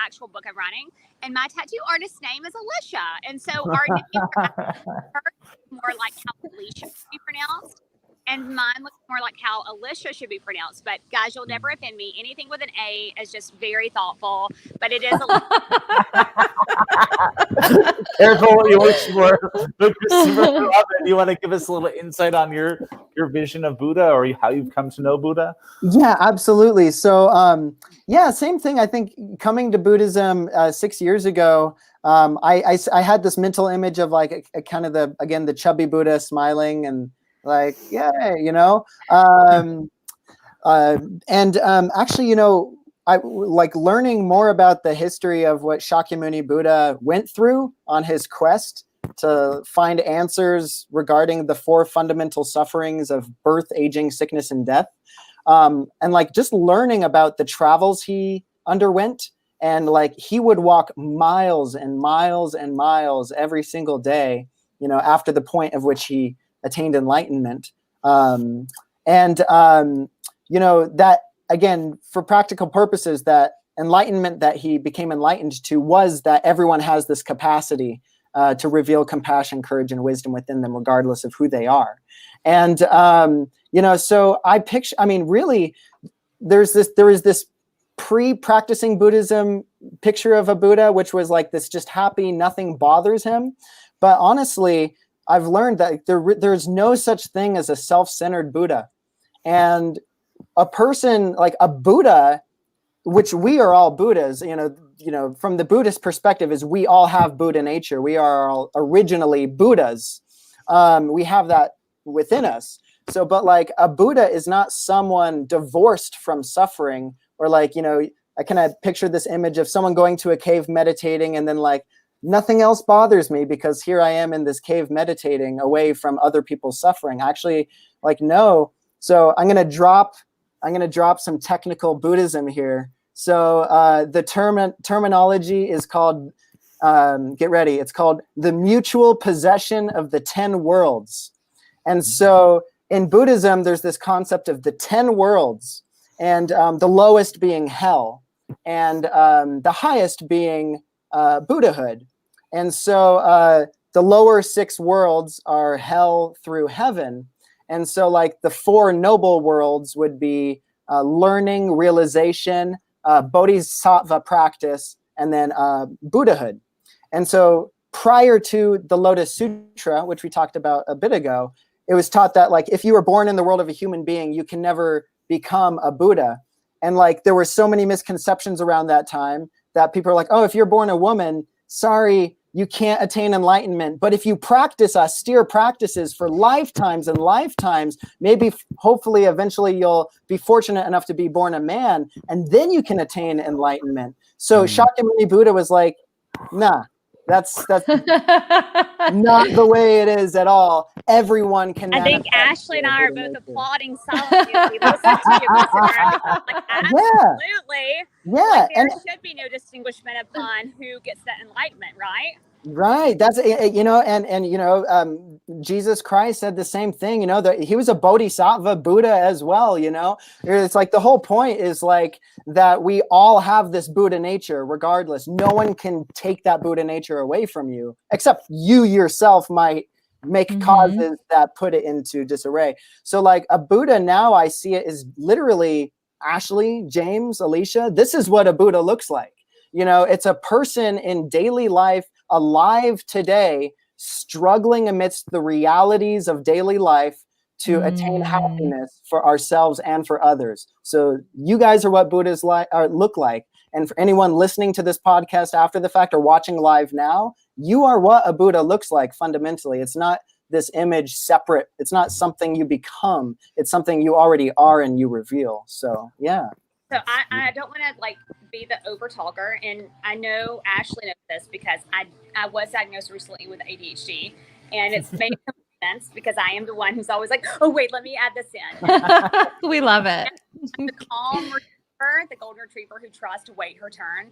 actual book I'm running. And my tattoo artist's name is Alicia. And so our name more like how Alicia should be pronounced. And mine looks more like how Alicia should be pronounced. But guys, you'll never offend me. Anything with an A is just very thoughtful. But it is Alicia. Careful what you wish for. Christopher Robin, you want to give us a little insight on your vision of Buddha, or how you've come to know Buddha? Yeah, absolutely. So, same thing. I think coming to Buddhism 6 years ago, I had this mental image of like a kind of the chubby Buddha smiling and like, yeah, actually, I like learning more about the history of what Shakyamuni Buddha went through on his quest to find answers regarding the 4 fundamental sufferings of birth, aging, sickness, and death. And like just learning about the travels he underwent, and like he would walk miles and miles and miles every single day, after the point of which he attained enlightenment. That, again, for practical purposes, that enlightenment that he became enlightened to was that everyone has this capacity to reveal compassion, courage, and wisdom within them, regardless of who they are. And, so I picture, really, there is this pre-practicing Buddhism picture of a Buddha, which was like this just happy, nothing bothers him. But honestly, I've learned that there's no such thing as a self-centered Buddha. And a person like a Buddha, which we are all Buddhas, from the Buddhist perspective, is we all have Buddha nature. We are all originally Buddhas. We have that within us. So, but like a Buddha is not someone divorced from suffering, or like, I kind of picture this image of someone going to a cave meditating and then like, nothing else bothers me because here I am in this cave meditating away from other people's suffering. Actually, like, no. So I'm going to drop some technical Buddhism here. So the terminology is called, get ready, it's called the mutual possession of the 10 worlds. And so in Buddhism, there's this concept of the 10 worlds, and the lowest being hell, and the highest being Buddhahood. And so the lower 6 worlds are hell through heaven. And so like the 4 noble worlds would be learning, realization, bodhisattva practice, and then Buddhahood. And so prior to the Lotus Sutra, which we talked about a bit ago, it was taught that like if you were born in the world of a human being, you can never become a Buddha. And like there were so many misconceptions around that time that people are like, oh, if you're born a woman, sorry, you can't attain enlightenment. But if you practice austere practices for lifetimes and lifetimes, maybe hopefully eventually you'll be fortunate enough to be born a man, and then you can attain enlightenment. So Shakyamuni Buddha was like, nah, that's not the way it is at all. Everyone can. I think Ashley and I are both applauding silently as we listen to you. Like, absolutely. Yeah. Like, there should be no distinguishment upon who gets that enlightenment, right? Right. That's, Jesus Christ said the same thing, that he was a bodhisattva Buddha as well, It's like the whole point is like that we all have this Buddha nature regardless. No one can take that Buddha nature away from you, except you yourself might make causes that put it into disarray. So like a Buddha now, I see it is literally Ashley, James, Alicia. This is what a Buddha looks like. It's a person in daily life, alive today, struggling amidst the realities of daily life to attain happiness for ourselves and for others. So you guys are what Buddhas look like. And for anyone listening to this podcast after the fact or watching live now, you are what a Buddha looks like fundamentally. It's not this image separate. It's not something you become. It's something you already are and you reveal. So, yeah. So I don't want to be the over talker, and I know Ashley knows this because I was diagnosed recently with ADHD, and it's made sense because I am the one who's always like, oh wait, let me add this in. We love it. The calm retriever, the golden retriever who tries to wait her turn,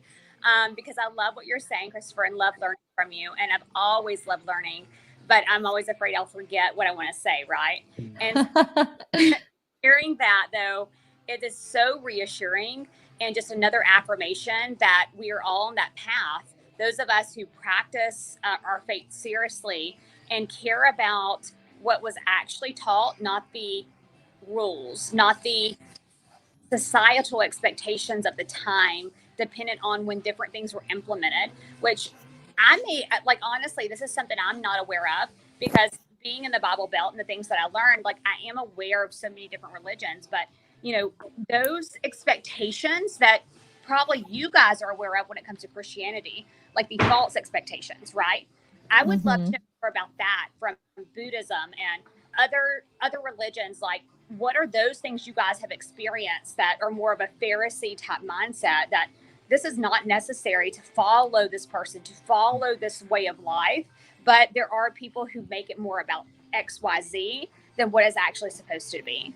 because I love what you're saying, Christopher, and love learning from you, and I've always loved learning, but I'm always afraid I'll forget what I want to say, right? And hearing that though, it is so reassuring and just another affirmation that we are all on that path. Those of us who practice our faith seriously and care about what was actually taught, not the rules, not the societal expectations of the time, dependent on when different things were implemented, which honestly, this is something I'm not aware of because being in the Bible Belt and the things that I learned, I am aware of so many different religions, but those expectations that probably you guys are aware of when it comes to Christianity, like the false expectations, right? I would love to know more about that from Buddhism and other religions. Like, what are those things you guys have experienced that are more of a Pharisee type mindset, that this is not necessary to follow this person, to follow this way of life, but there are people who make it more about X, Y, Z than what is actually supposed to be.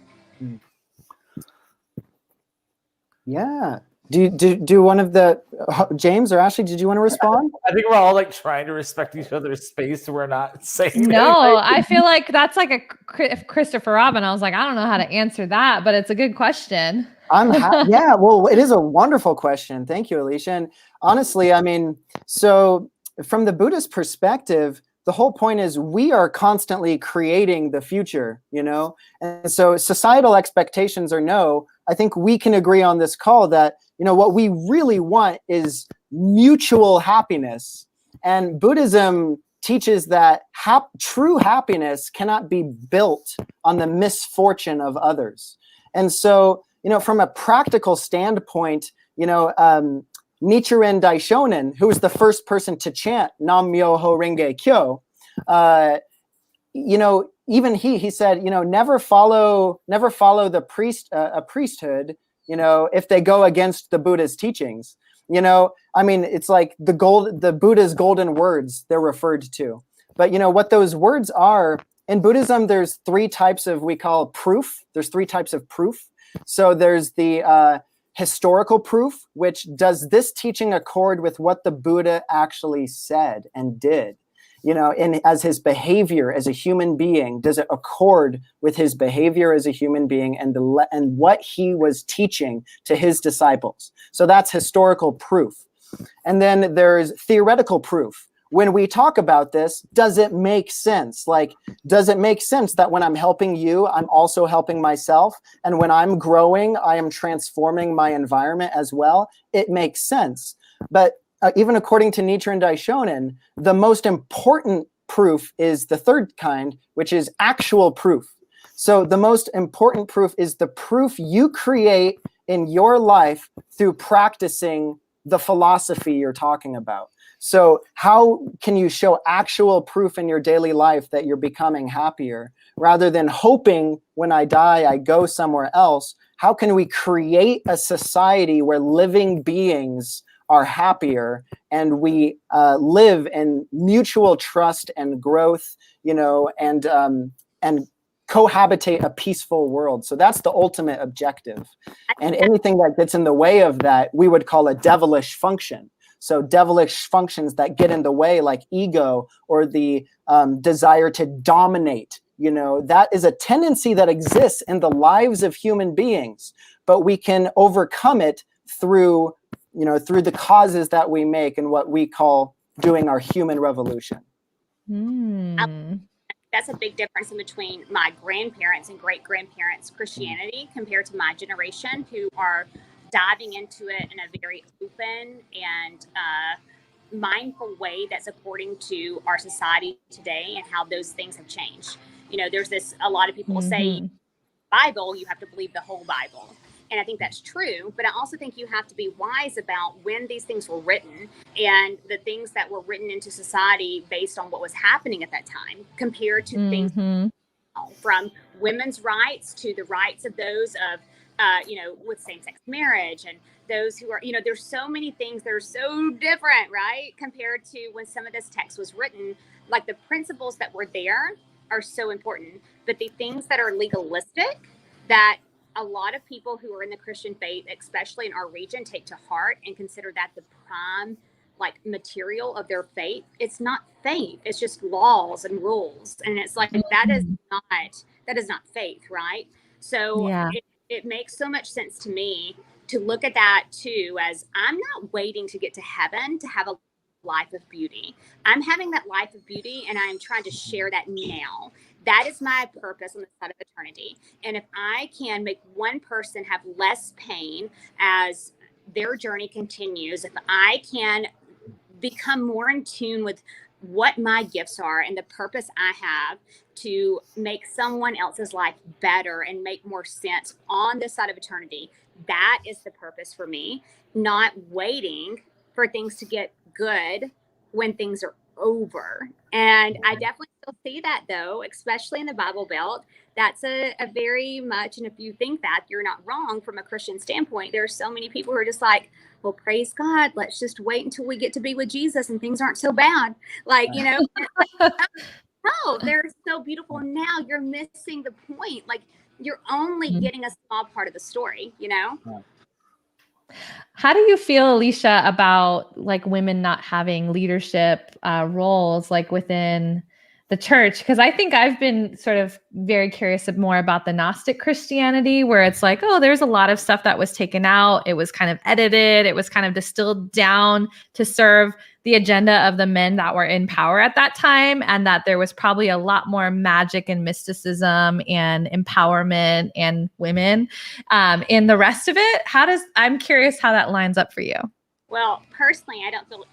Yeah. Do one of the James or Ashley? Did you want to respond? I think we're all like trying to respect each other's space. So we're not saying No, anything. I feel like that's like if Christopher Robin. I was like, I don't know how to answer that, but it's a good question. Yeah, well, it is a wonderful question. Thank you, Alicia. And honestly, I mean, so from the Buddhist perspective, the whole point is we are constantly creating the future, you know? And so societal expectations or no, I think we can agree on this call that, you know, what we really want is mutual happiness. And Buddhism teaches that true happiness cannot be built on the misfortune of others. And so, you know, from a practical standpoint, you know, Nichiren Daishonin, who was the first person to chant Nam Myoho Renge Kyo, you know, even he said, you know, never follow the priesthood, you know, if they go against the Buddha's teachings. You know, I mean, it's like the Buddha's golden words they're referred to. But you know what those words are in Buddhism? There's three types of we call proof. There's three types of proof. So there's the historical proof, which does this teaching accord with what the Buddha actually said and did? You know, as his behavior as a human being, does it accord with his behavior as a human being and what he was teaching to his disciples? So that's historical proof. And then there's theoretical proof. When we talk about this, does it make sense? Like, does it make sense that when I'm helping you, I'm also helping myself? And when I'm growing, I am transforming my environment as well? It makes sense. But even according to Nichiren Daishonin, the most important proof is the third kind, which is actual proof. So the most important proof is the proof you create in your life through practicing the philosophy you're talking about. So how can you show actual proof in your daily life that you're becoming happier rather than hoping when I die, I go somewhere else? How can we create a society where living beings are happier and we live in mutual trust and growth, you know, and cohabitate a peaceful world? So that's the ultimate objective. And anything that gets in the way of that, we would call a devilish function. So devilish functions that get in the way, like ego or the desire to dominate, you know, that is a tendency that exists in the lives of human beings, but we can overcome it through, you know, through the causes that we make and what we call doing our human revolution. That's a big difference in between my grandparents and great-grandparents' Christianity compared to my generation, who are diving into it in a very open and mindful way that's according to our society today and how those things have changed. You know, there's this, a lot of people say, Bible, you have to believe the whole Bible. And I think that's true, but I also think you have to be wise about when these things were written and the things that were written into society based on what was happening at that time compared to things from women's rights to the rights of those of, you know, with same-sex marriage and those who are, you know, there's so many things that are so different, right? Compared to when some of this text was written, like the principles that were there are so important, but the things that are legalistic that a lot of people who are in the Christian faith, especially in our region, take to heart and consider that the prime like material of their faith. It's not faith. It's just laws and rules. And it's like, that is not faith, right? So it makes so much sense to me to look at that too, as I'm not waiting to get to heaven to have a life of beauty. I'm having that life of beauty and I'm trying to share that now. That is my purpose on the side of eternity. And if I can make one person have less pain as their journey continues, if I can become more in tune with what my gifts are and the purpose I have to make someone else's life better and make more sense on this side of eternity, that is the purpose for me, not waiting for things to get good when things are over. And I definitely still see that, though, especially in the Bible Belt. That's a very much, and if you think that, you're not wrong from a Christian standpoint. There are so many people who are just like, well, praise God, let's just wait until we get to be with Jesus and things aren't so bad. Like, you know, no, they're so beautiful. Now you're missing the point. Like, you're only getting a small part of the story, you know? How do you feel, Alicia, about like women not having leadership roles like within the church? Because I think I've been sort of very curious more about the Gnostic Christianity, where it's like, oh, there's a lot of stuff that was taken out. It was kind of edited. It was kind of distilled down to serve the agenda of the men that were in power at that time, and that there was probably a lot more magic and mysticism and empowerment and women in the rest of it. I'm curious how that lines up for you. Well, personally, I don't feel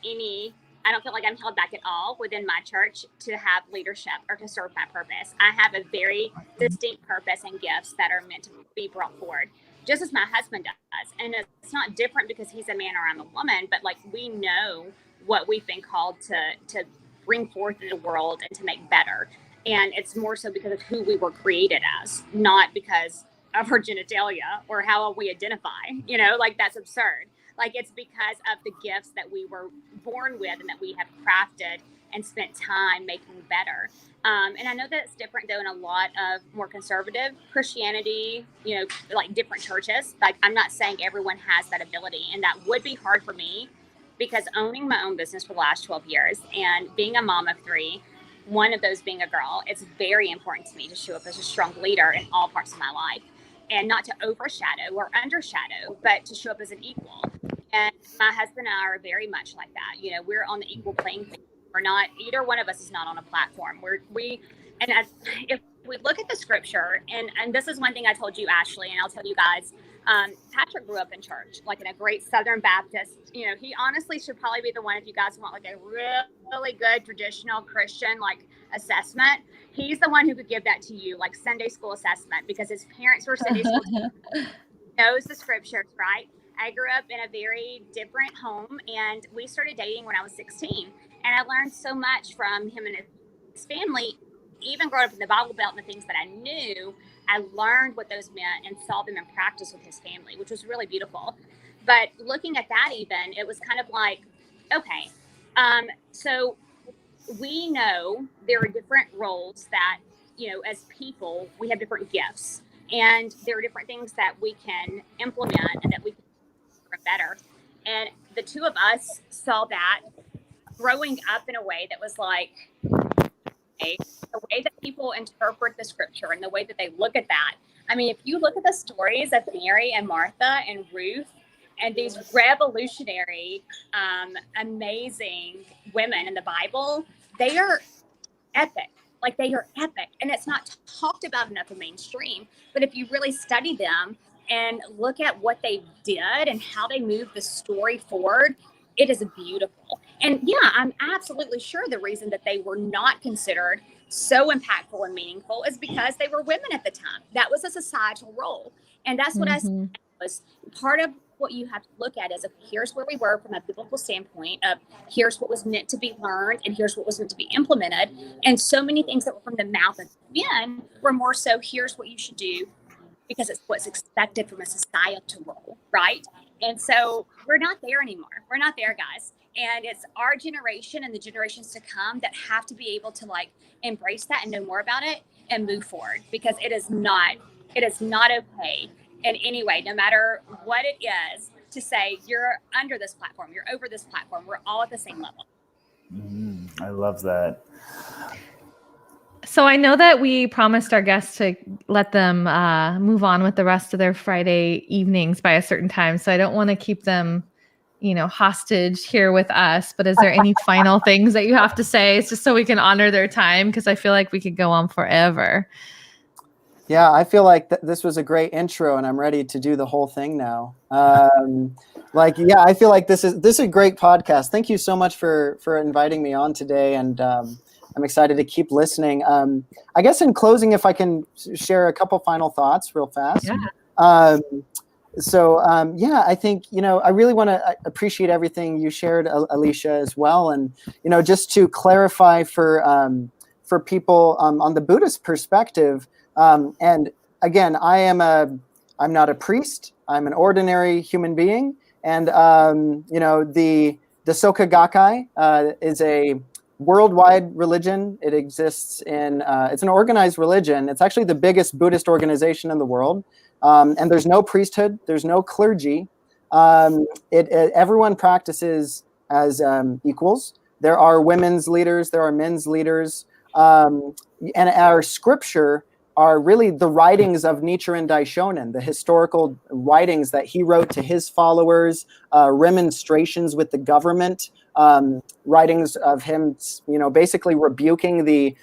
like I'm held back at all within my church to have leadership or to serve my purpose. I have a very distinct purpose and gifts that are meant to be brought forward, just as my husband does. And it's not different because he's a man or I'm a woman, but like we know what we've been called to bring forth in the world and to make better. And it's more so because of who we were created as, not because of our genitalia or how we identify, like that's absurd. Like it's because of the gifts that we were born with and that we have crafted and spent time making better. And I know that it's different though in a lot of more conservative Christianity, like different churches. Like I'm not saying everyone has that ability, and that would be hard for me because owning my own business for the last 12 years and being a mom of 3, one of those being a girl, it's very important to me to show up as a strong leader in all parts of my life. And not to overshadow or undershadow, but to show up as an equal. And my husband and I are very much like that. We're on the equal playing field. We're not, either one of us is not on a platform. If we look at the scripture, and this is one thing I told you, Ashley, and I'll tell you guys, Patrick grew up in church, like in a great Southern Baptist. He honestly should probably be the one, if you guys want like a really good traditional Christian like assessment, he's the one who could give that to you, like Sunday school assessment, because his parents were Sunday school knows the scriptures, right? I grew up in a very different home, and we started dating when I was 16, and I learned so much from him and his family. Even growing up in the Bible Belt and the things that I knew, I learned what those meant and saw them in practice with his family, which was really beautiful. But looking at that, even, it was kind of like, okay, so we know there are different roles that, as people, we have different gifts, and there are different things that we can implement and that we can do better. And the two of us saw that growing up in a way that was like, the way that people interpret the scripture and the way that they look at that. I mean, if you look at the stories of Mary and Martha and Ruth and these revolutionary, amazing women in the Bible, they are epic. Like they are epic. And it's not talked about enough in mainstream. But if you really study them and look at what they did and how they moved the story forward, it is beautiful. And yeah, I'm absolutely sure the reason that they were not considered so impactful and meaningful is because they were women at the time. That was a societal role. And that's what I said was part of what you have to look at is, here's where we were from a biblical standpoint of here's what was meant to be learned and here's what was meant to be implemented. And so many things that were from the mouth of men were more so, here's what you should do because it's what's expected from a societal role, right? And so we're not there anymore. We're not there, guys. And it's our generation and the generations to come that have to be able to like embrace that and know more about it and move forward, because it is not okay in any way, no matter what it is, to say you're under this platform, you're over this platform. We're all at the same level. I love that. So I know that we promised our guests to let them move on with the rest of their Friday evenings by a certain time. So I don't want to keep them, hostage here with us. But is there any final things that you have to say? It's just so we can honor their time, because I feel like we could go on forever. Yeah, I feel like this was a great intro, and I'm ready to do the whole thing now. I feel like this is a great podcast. Thank you so much for inviting me on today, and I'm excited to keep listening. I guess in closing, if I can share a couple final thoughts real fast. Yeah. I think, I really want to appreciate everything you shared, Alicia, as well. And, just to clarify for people on the Buddhist perspective, and again, I'm not a priest. I'm an ordinary human being. And, the Soka Gakkai is a worldwide religion. It exists it's an organized religion. It's actually the biggest Buddhist organization in the world. And there's no priesthood. There's no clergy. Everyone practices as equals. There are women's leaders, there are men's leaders, and our scripture are really the writings of Nichiren Daishonin, the historical writings that he wrote to his followers, remonstrations with the government, writings of him, basically rebuking the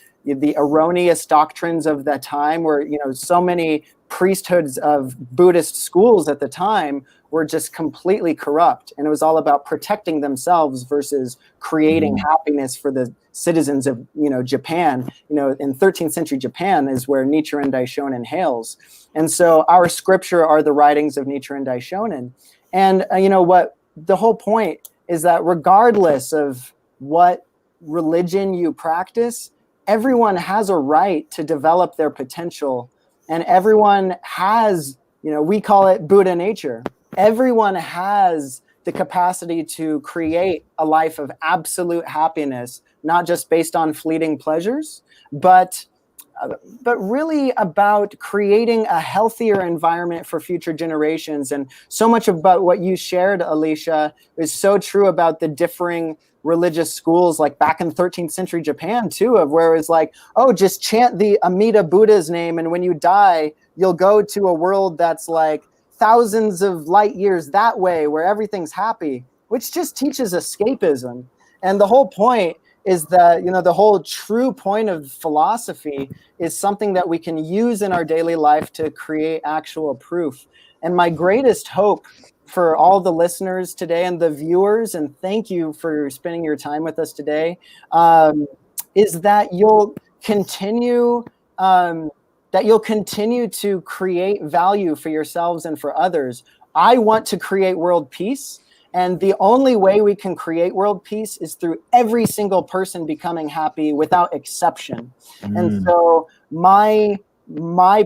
erroneous doctrines of that time, where so many priesthoods of Buddhist schools at the time were just completely corrupt, and it was all about protecting themselves versus creating happiness for the citizens of Japan. In 13th century Japan is where Nichiren Daishonin hails, and so our scripture are the writings of Nichiren Daishonin. And what the whole point is, that regardless of what religion you practice, everyone has a right to develop their potential, and everyone has, we call it Buddha nature. Everyone has the capacity to create a life of absolute happiness, not just based on fleeting pleasures, but really about creating a healthier environment for future generations. And so much about what you shared, Alicia, is so true about the differing religious schools, like back in 13th century Japan too, of where it's like, oh, just chant the Amida Buddha's name, and when you die, you'll go to a world that's like thousands of light years that way, where everything's happy, which just teaches escapism. And the whole point is that, the whole true point of philosophy is something that we can use in our daily life to create actual proof. And my greatest hope for all the listeners today and the viewers, and thank you for spending your time with us today, is that you'll continue to create value for yourselves and for others. I want to create world peace, and the only way we can create world peace is through every single person becoming happy without exception. And so my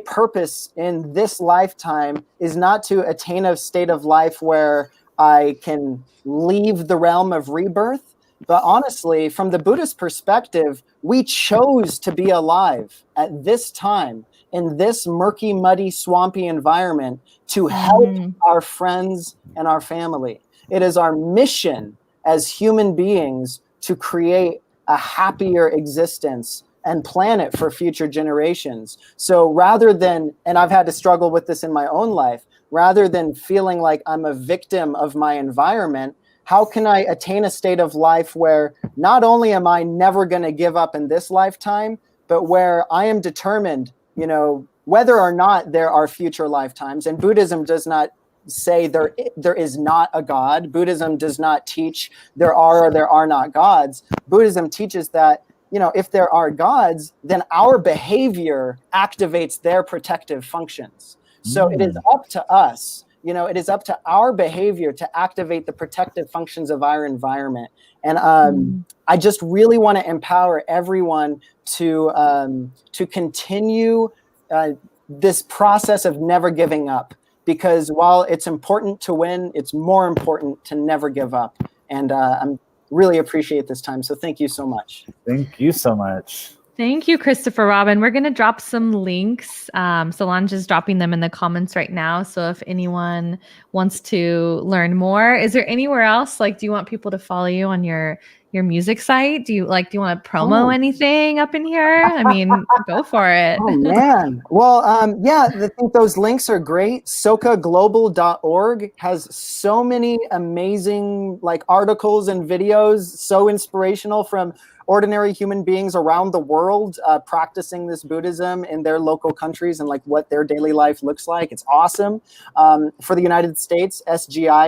purpose in this lifetime is not to attain a state of life where I can leave the realm of rebirth, but honestly, from the Buddhist perspective, we chose to be alive at this time in this murky, muddy, swampy environment to help our friends and our family. It is our mission as human beings to create a happier existence and planet for future generations. So rather than, and I've had to struggle with this in my own life, rather than feeling like I'm a victim of my environment, how can I attain a state of life where not only am I never going to give up in this lifetime, but where I am determined, whether or not there are future lifetimes. And Buddhism does not say there is not a God. Buddhism does not teach there are or there are not gods. Buddhism teaches that, if there are gods, then our behavior activates their protective functions. So it is up to us, it is up to our behavior to activate the protective functions of our environment. And I just really want to empower everyone to continue this process of never giving up. Because while it's important to win, it's more important to never give up. And I really appreciate this time. So thank you so much. Thank you so much. Thank you, Christopher Robin. We're going to drop some links. Solange is dropping them in the comments right now. So if anyone wants to learn more, is there anywhere else? Do you want people to follow you on your music site? Do you want to promo anything up in here? I mean, go for it. Oh man. Well, I think those links are great. sokaglobal.org has so many amazing articles and videos, so inspirational from ordinary human beings around the world practicing this Buddhism in their local countries and what their daily life looks like. It's awesome. For the United States, sgi-usa.org.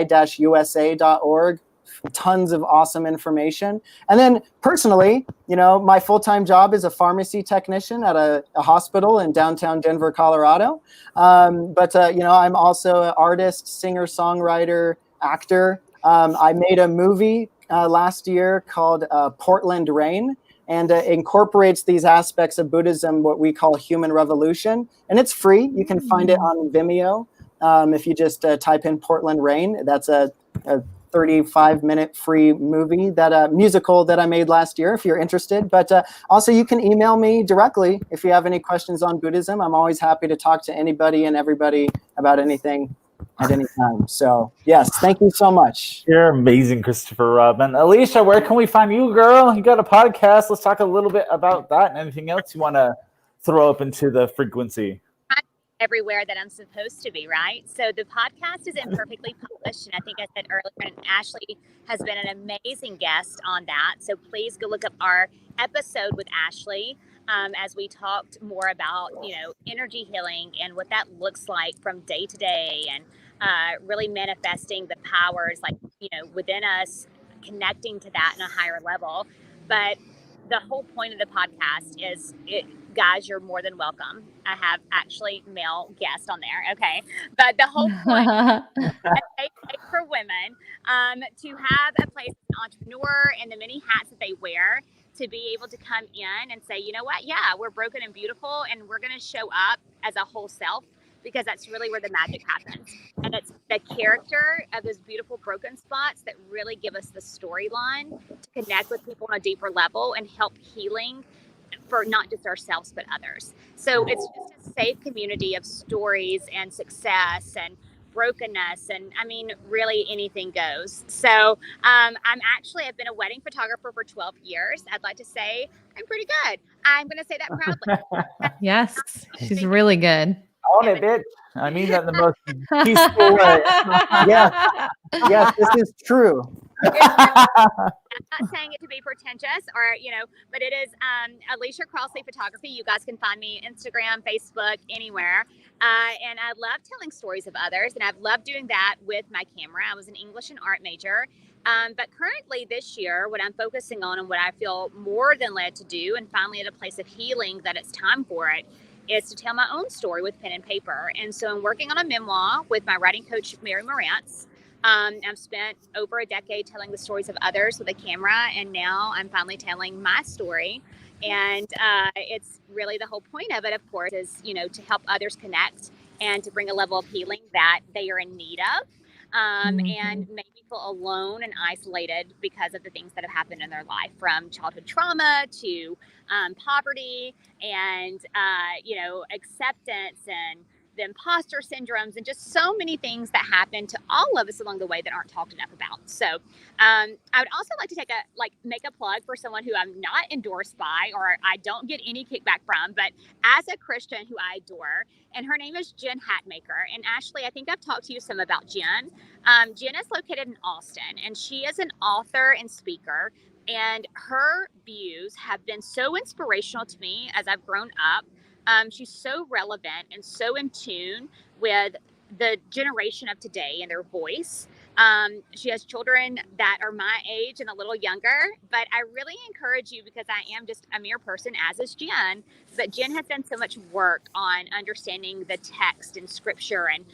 Tons of awesome information. And then personally, my full-time job is a pharmacy technician at a hospital in downtown Denver, Colorado. But I'm also an artist, singer, songwriter, actor. I made a movie last year called Portland Rain, and incorporates these aspects of Buddhism, what we call human revolution. And it's free. You can find it on Vimeo. If you just type in Portland Rain, that's a 35-minute free movie, musical that I made last year, if you're interested. But also you can email me directly if you have any questions on Buddhism. I'm always happy to talk to anybody and everybody about anything. at any time. So yes, thank you so much. You're amazing, Christopher Robin. Alicia, where can we find you, girl? You got a podcast. Let's talk a little bit about that and anything else you want to throw up into the frequency. Everywhere that I'm supposed to be, right? So the podcast is imperfectly published, and I think I said earlier, and Ashley has been an amazing guest on that. So please go look up our episode with Ashley as we talked more about, energy healing and what that looks like from day to day, and really manifesting the powers within us, connecting to that in a higher level. But the whole point of the podcast is guys, you're more than welcome. I have actually male guests on there. Okay. But the whole point is for women to have a place as an entrepreneur and the many hats that they wear, to be able to come in and say, you know what? Yeah, we're broken and beautiful, and we're going to show up as a whole self, because that's really where the magic happens. And it's the character of those beautiful broken spots that really give us the storyline to connect with people on a deeper level and help healing for not just ourselves, but others. So it's just a safe community of stories and success and brokenness. And I mean, really anything goes. So I've been a wedding photographer for 12 years. I'd like to say I'm pretty good. I'm going to say that proudly. Yes, she's really good. Own it, bitch. I mean that in the most peaceful way. Yes, this is true. I'm not saying it to be pretentious but it is Alicia Crossley Photography. You guys can find me Instagram, Facebook, anywhere. And I love telling stories of others, and I've loved doing that with my camera. I was an English and art major. But currently this year, what I'm focusing on and what I feel more than led to do, and finally at a place of healing that it's time for it, is to tell my own story with pen and paper. And so I'm working on a memoir with my writing coach, Mary Morantz. I've spent over a decade telling the stories of others with a camera, and now I'm finally telling my story. And it's really the whole point of it, of course, is, to help others connect and to bring a level of healing that they are in need of, and maybe feel alone and isolated because of the things that have happened in their life, from childhood trauma to poverty and, acceptance and the imposter syndromes and just so many things that happen to all of us along the way that aren't talked enough about. So I would also like to make a plug for someone who I'm not endorsed by, or I don't get any kickback from, but as a Christian who I adore, and her name is Jen Hatmaker. And Ashley, I think I've talked to you some about Jen. Jen is located in Austin, and she is an author and speaker. And her views have been so inspirational to me as I've grown up. She's so relevant and so in tune with the generation of today and their voice. She has children that are my age and a little younger, but I really encourage you, because I am just a mere person, as is Jen, but Jen has done so much work on understanding the text and scripture and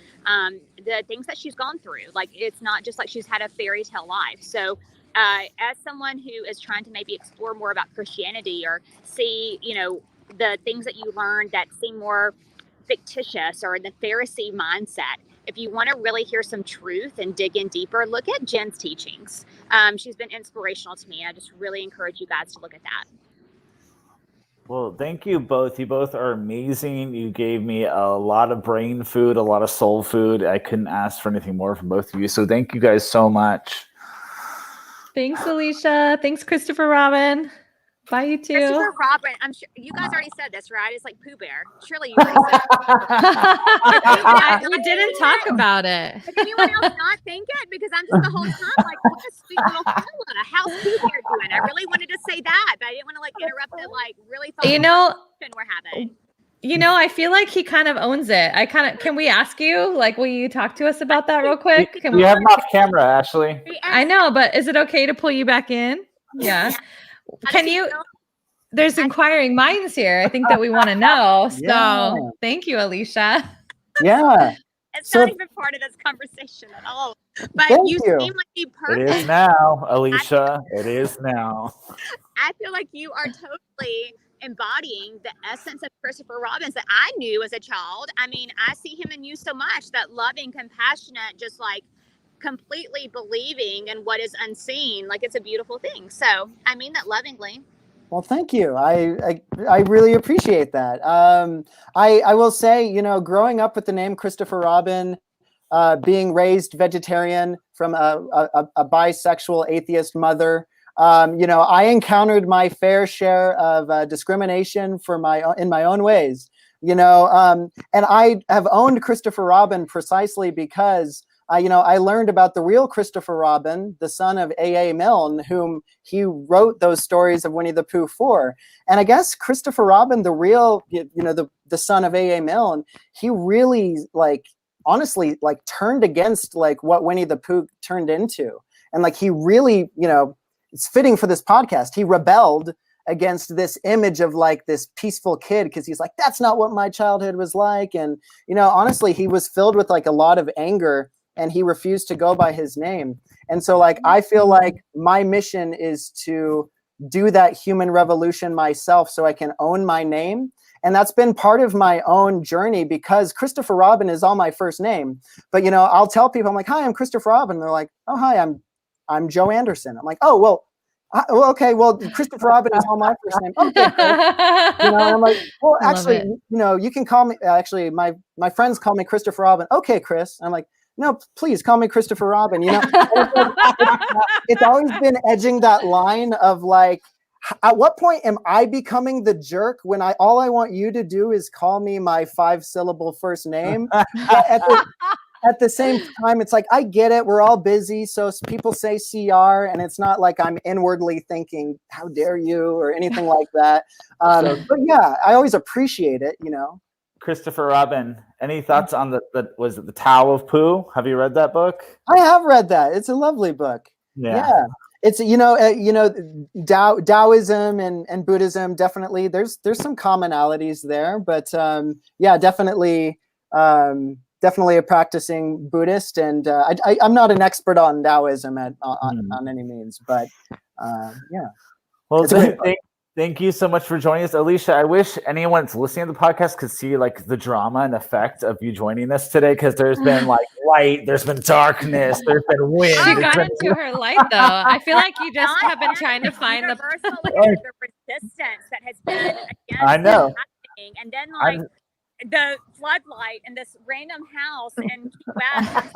the things that she's gone through. Like, it's not just like she's had a fairy tale life. So as someone who is trying to maybe explore more about Christianity, or see, the things that you learned that seem more fictitious or the Pharisee mindset, if you want to really hear some truth and dig in deeper, look at Jen's teachings. She's been inspirational to me. I just really encourage you guys to look at that. Well, thank you both. You both are amazing. You gave me a lot of brain food, a lot of soul food. I couldn't ask for anything more from both of you. So thank you guys so much. Thanks, Alicia. Thanks, Christopher Robin. Bye, you too. Christopher Robin, I'm sure you guys already said this, right? It's like Pooh Bear. Surely you already said it. We didn't talk about it. Did anyone else not think it? Because I'm just the whole time like, what a sweet little fella. How's Pooh Bear doing? I really wanted to say that, but I didn't want to interrupt the really fun conversation we're having. I feel like he kind of owns it. Can we ask you, will you talk to us about that real quick? We have him off camera, Ashley. I know, but is it okay to pull you back in? Yeah. There's inquiring minds here. I think that we want to know. So thank you, Alicia. Yeah. It's not even part of this conversation at all. But you seem like the perfect. It is now, Alicia. It is now. I feel like you are totally embodying the essence of Christopher Robin that I knew as a child. I mean, I see him in you so much, that loving, compassionate, just completely believing in what is unseen. It's a beautiful thing. So I mean that lovingly. Well, thank you. I really appreciate that. I will say, growing up with the name Christopher Robin, being raised vegetarian from a bisexual atheist mother. I encountered my fair share of discrimination in my own ways. And I have owned Christopher Robin precisely because I learned about the real Christopher Robin, the son of A.A. Milne, whom he wrote those stories of Winnie the Pooh for. And I guess Christopher Robin, the real, the son of A.A. Milne, he really honestly turned against what Winnie the Pooh turned into. And he really, it's fitting for this podcast. He rebelled against this image of this peaceful kid because he's like, that's not what my childhood was like. And, honestly, he was filled with a lot of anger, and he refused to go by his name. And so I feel like my mission is to do that human revolution myself so I can own my name. And that's been part of my own journey because Christopher Robin is all my first name. But, I'll tell people, I'm like, hi, I'm Christopher Robin. And they're like, oh, hi, I'm Joe Anderson. I'm like, oh, well, okay, well, Christopher Robin is all my first name. Okay, and I'm like, well, actually, you can call me, actually, my friends call me Christopher Robin. Okay, Chris. I'm like, no, please call me Christopher Robin. It's always been edging that line of at what point am I becoming the jerk when all I want you to do is call me my 5-syllable first name? At the same time, it's I get it. We're all busy. So people say CR, and it's not like I'm inwardly thinking, how dare you, or anything like that. But yeah, I always appreciate it, Christopher Robin, any thoughts on was it the Tao of Pooh? Have you read that book? I have read that. It's a lovely book. Yeah. It's, Taoism and Buddhism, definitely, there's some commonalities there, but yeah, definitely a practicing Buddhist, and I'm not an expert on Taoism on any means, but yeah. Well, thank you so much for joining us, Alicia. I wish anyone that's listening to the podcast could see the drama and effect of you joining us today, because there's been light, there's been darkness, there's been wind. She got into her light though. I feel like you just have been trying to find the resistance that has been against I know. Happening. And then the floodlight and this random house in Key West.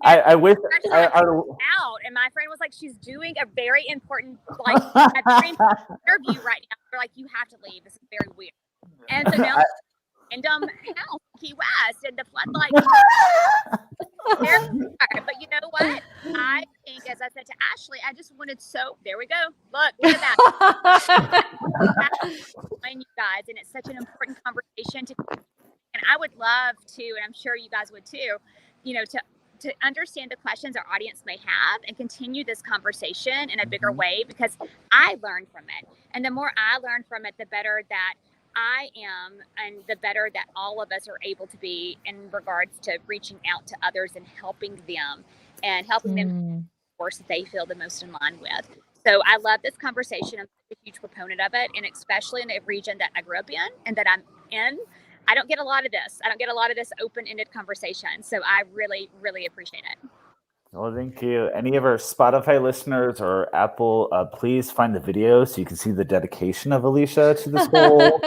I wish out, and my friend was like, she's doing a very important interview right now. They're like, you have to leave. This is very weird. And so now random house in Key West and the floodlight. But you know what? I think, as I said to Ashley, I just wanted there we go. Look at that. And you guys, and it's such an important conversation and I would love to, and I'm sure you guys would too, to understand the questions our audience may have and continue this conversation in a bigger way, because I learned from it. And the more I learn from it, the better that I am, and the better that all of us are able to be in regards to reaching out to others and helping them them course that they feel the most in line with. So I love this conversation. I'm a huge proponent of it, and especially in the region that I grew up in and that I'm in. I don't get a lot of this. I don't get a lot of this open-ended conversation. So I really, really appreciate it. Well, thank you. Any of our Spotify listeners or Apple, please find the video so you can see the dedication of Alicia to this whole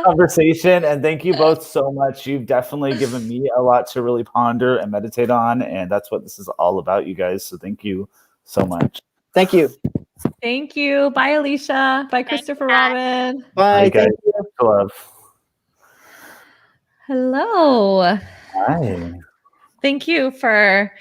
conversation. And thank you both so much. You've definitely given me a lot to really ponder and meditate on. And that's what this is all about, you guys. So thank you so much. Thank you. Thank you. Bye, Alicia. Bye, Christopher Robin. Bye. Thank you. Love. Hello. Hi. Thank you for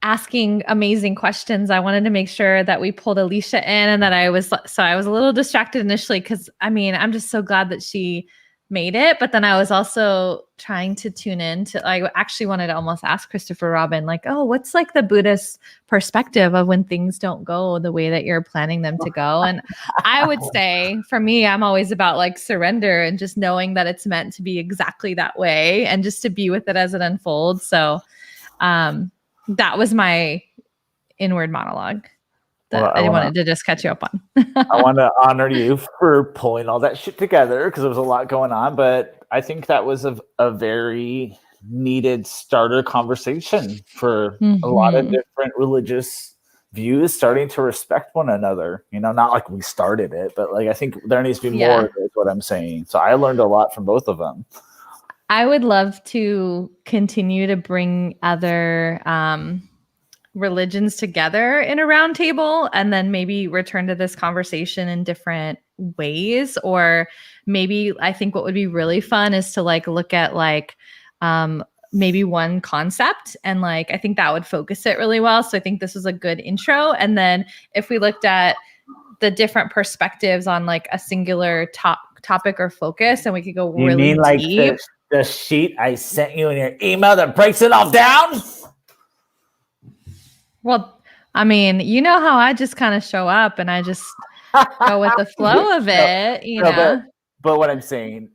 asking amazing questions. I wanted to make sure that we pulled Alicia in, and that I was a little distracted initially, because I'm just so glad that she made it. But then I was also trying to tune in to, I actually wanted to almost ask Christopher Robin, what's the Buddhist perspective of when things don't go the way that you're planning them to go? And I would say for me, I'm always about surrender and just knowing that it's meant to be exactly that way, and just to be with it as it unfolds. So, that was my inward monologue that I wanted to just catch you up on. I want to honor you for pulling all that shit together, because there was a lot going on, but I think that was a very needed starter conversation for a lot of different religious views starting to respect one another. Not like we started it, but I think there needs to be more, is what I'm saying. So I learned a lot from both of them. I would love to continue to bring other religions together in a round table, and then maybe return to this conversation in different ways. Or maybe I think what would be really fun is to like look at like maybe one concept, and like I think that would focus it really well. So I think this was a good intro. And then if we looked at the different perspectives on like a singular topic or focus, and we could go really mean like deep. The sheet I sent you in your email that breaks it all down? Well, I mean, you know how I just kind of show up and I just go with the flow of it, you know? But what I'm saying,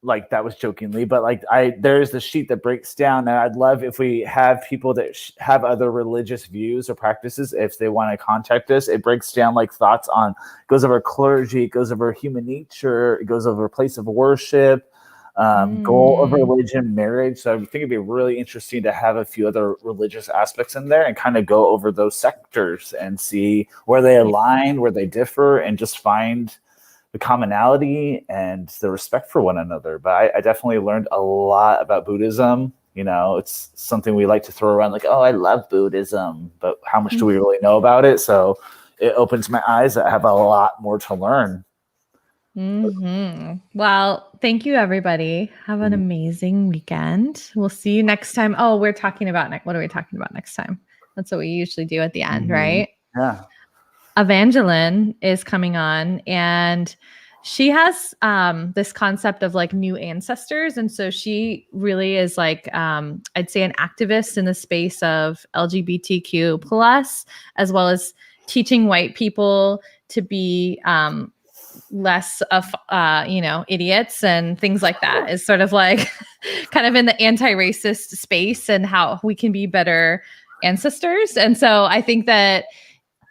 like that was jokingly, but like there's the sheet that breaks down, and I'd love if we have people that have other religious views or practices, if they want to contact us. It breaks down like thoughts on, goes over clergy, it goes over human nature, it goes over place of worship, goal of religion, marriage. So I think it'd be really interesting to have a few other religious aspects in there and kind of go over those sectors and see where they align, where they differ, and just find the commonality and the respect for one another. But I definitely learned a lot about Buddhism. You know, it's something we like to throw around like, oh, I love Buddhism, but how much do we really know about it? So it opens my eyes. I have a lot more to learn. Well, thank you, everybody. Have an amazing weekend. We'll see you next time. Oh, we're talking about what are we talking about next time? That's what we usually do at the end, right? Yeah. Evangeline is coming on, and she has this concept of like new ancestors. And so she really is like, I'd say an activist in the space of LGBTQ plus, as well as teaching white people to be less of idiots and things like that, is sort of like kind of in the anti-racist space, and how we can be better ancestors. And so I think that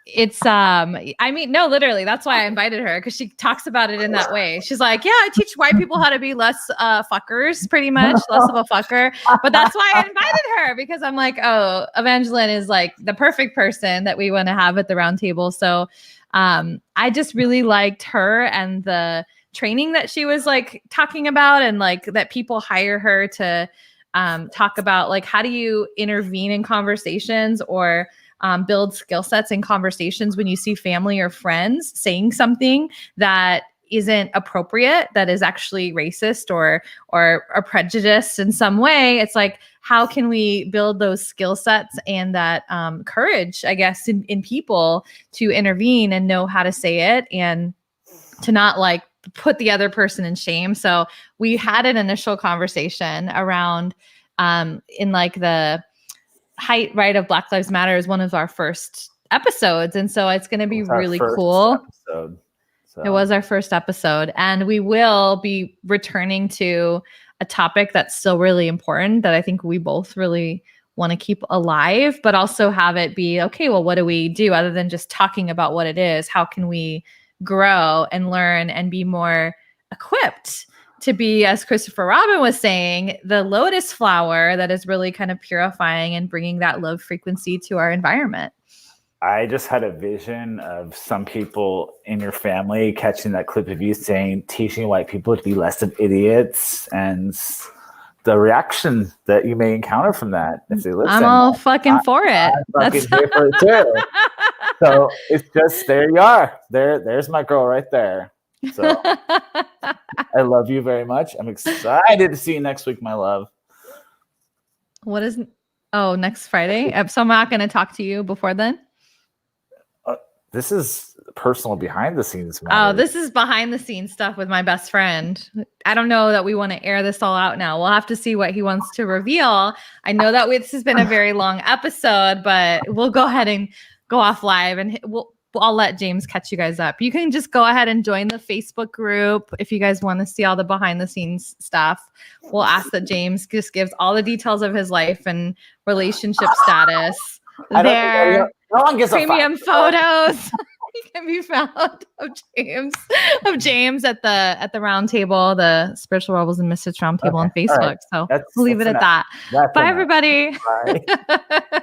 it's no, literally, that's why I invited her, because she talks about it in that way. She's like, yeah, I teach white people how to be less fuckers, pretty much, less of a fucker. But that's why I invited her, because I'm like, oh, Evangeline is like the perfect person that we want to have at the round table. So I just really liked her and the training that she was like talking about, and like that people hire her to talk about like, how do you intervene in conversations, or build skill sets in conversations when you see family or friends saying something that isn't appropriate, that is actually racist or prejudiced in some way. It's like, how can we build those skill sets and that courage, I guess, in people to intervene and know how to say it, and to not like put the other person in shame. So we had an initial conversation around in like the height, right, of Black Lives Matter is one of our first episodes. And so it's going to be really cool. It was our first episode, and we will be returning to a topic that's still really important, that I think we both really want to keep alive, but also have it be, okay, well, what do we do other than just talking about what it is? How can we grow and learn and be more equipped to be, as Christopher Robin was saying, the lotus flower that is really kind of purifying and bringing that love frequency to our environment? I just had a vision of some people in your family catching that clip of you saying, teaching white people to be less of idiots, and the reaction that you may encounter from that. If they listen, I'm all fucking for it. I'm fucking here for it too. So it's just, there you are. There's my girl right there. So I love you very much. I'm excited to see you next week, my love. What is? Oh, next Friday. So I'm not going to talk to you before then. This is personal behind the scenes matter. Oh, this is behind the scenes stuff with my best friend. I don't know that we want to air this all out now. We'll have to see what he wants to reveal. I know that this has been a very long episode, but we'll go ahead and go off live, and I'll let James catch you guys up. You can just go ahead and join the Facebook group if you guys want to see all the behind the scenes stuff. We'll ask that James just gives all the details of his life and relationship status. Their premium photos can be found of James at the round table, the Spiritual Rebels and Mystics round table on Facebook. Right. So we'll leave it at that. Bye, everybody. Bye.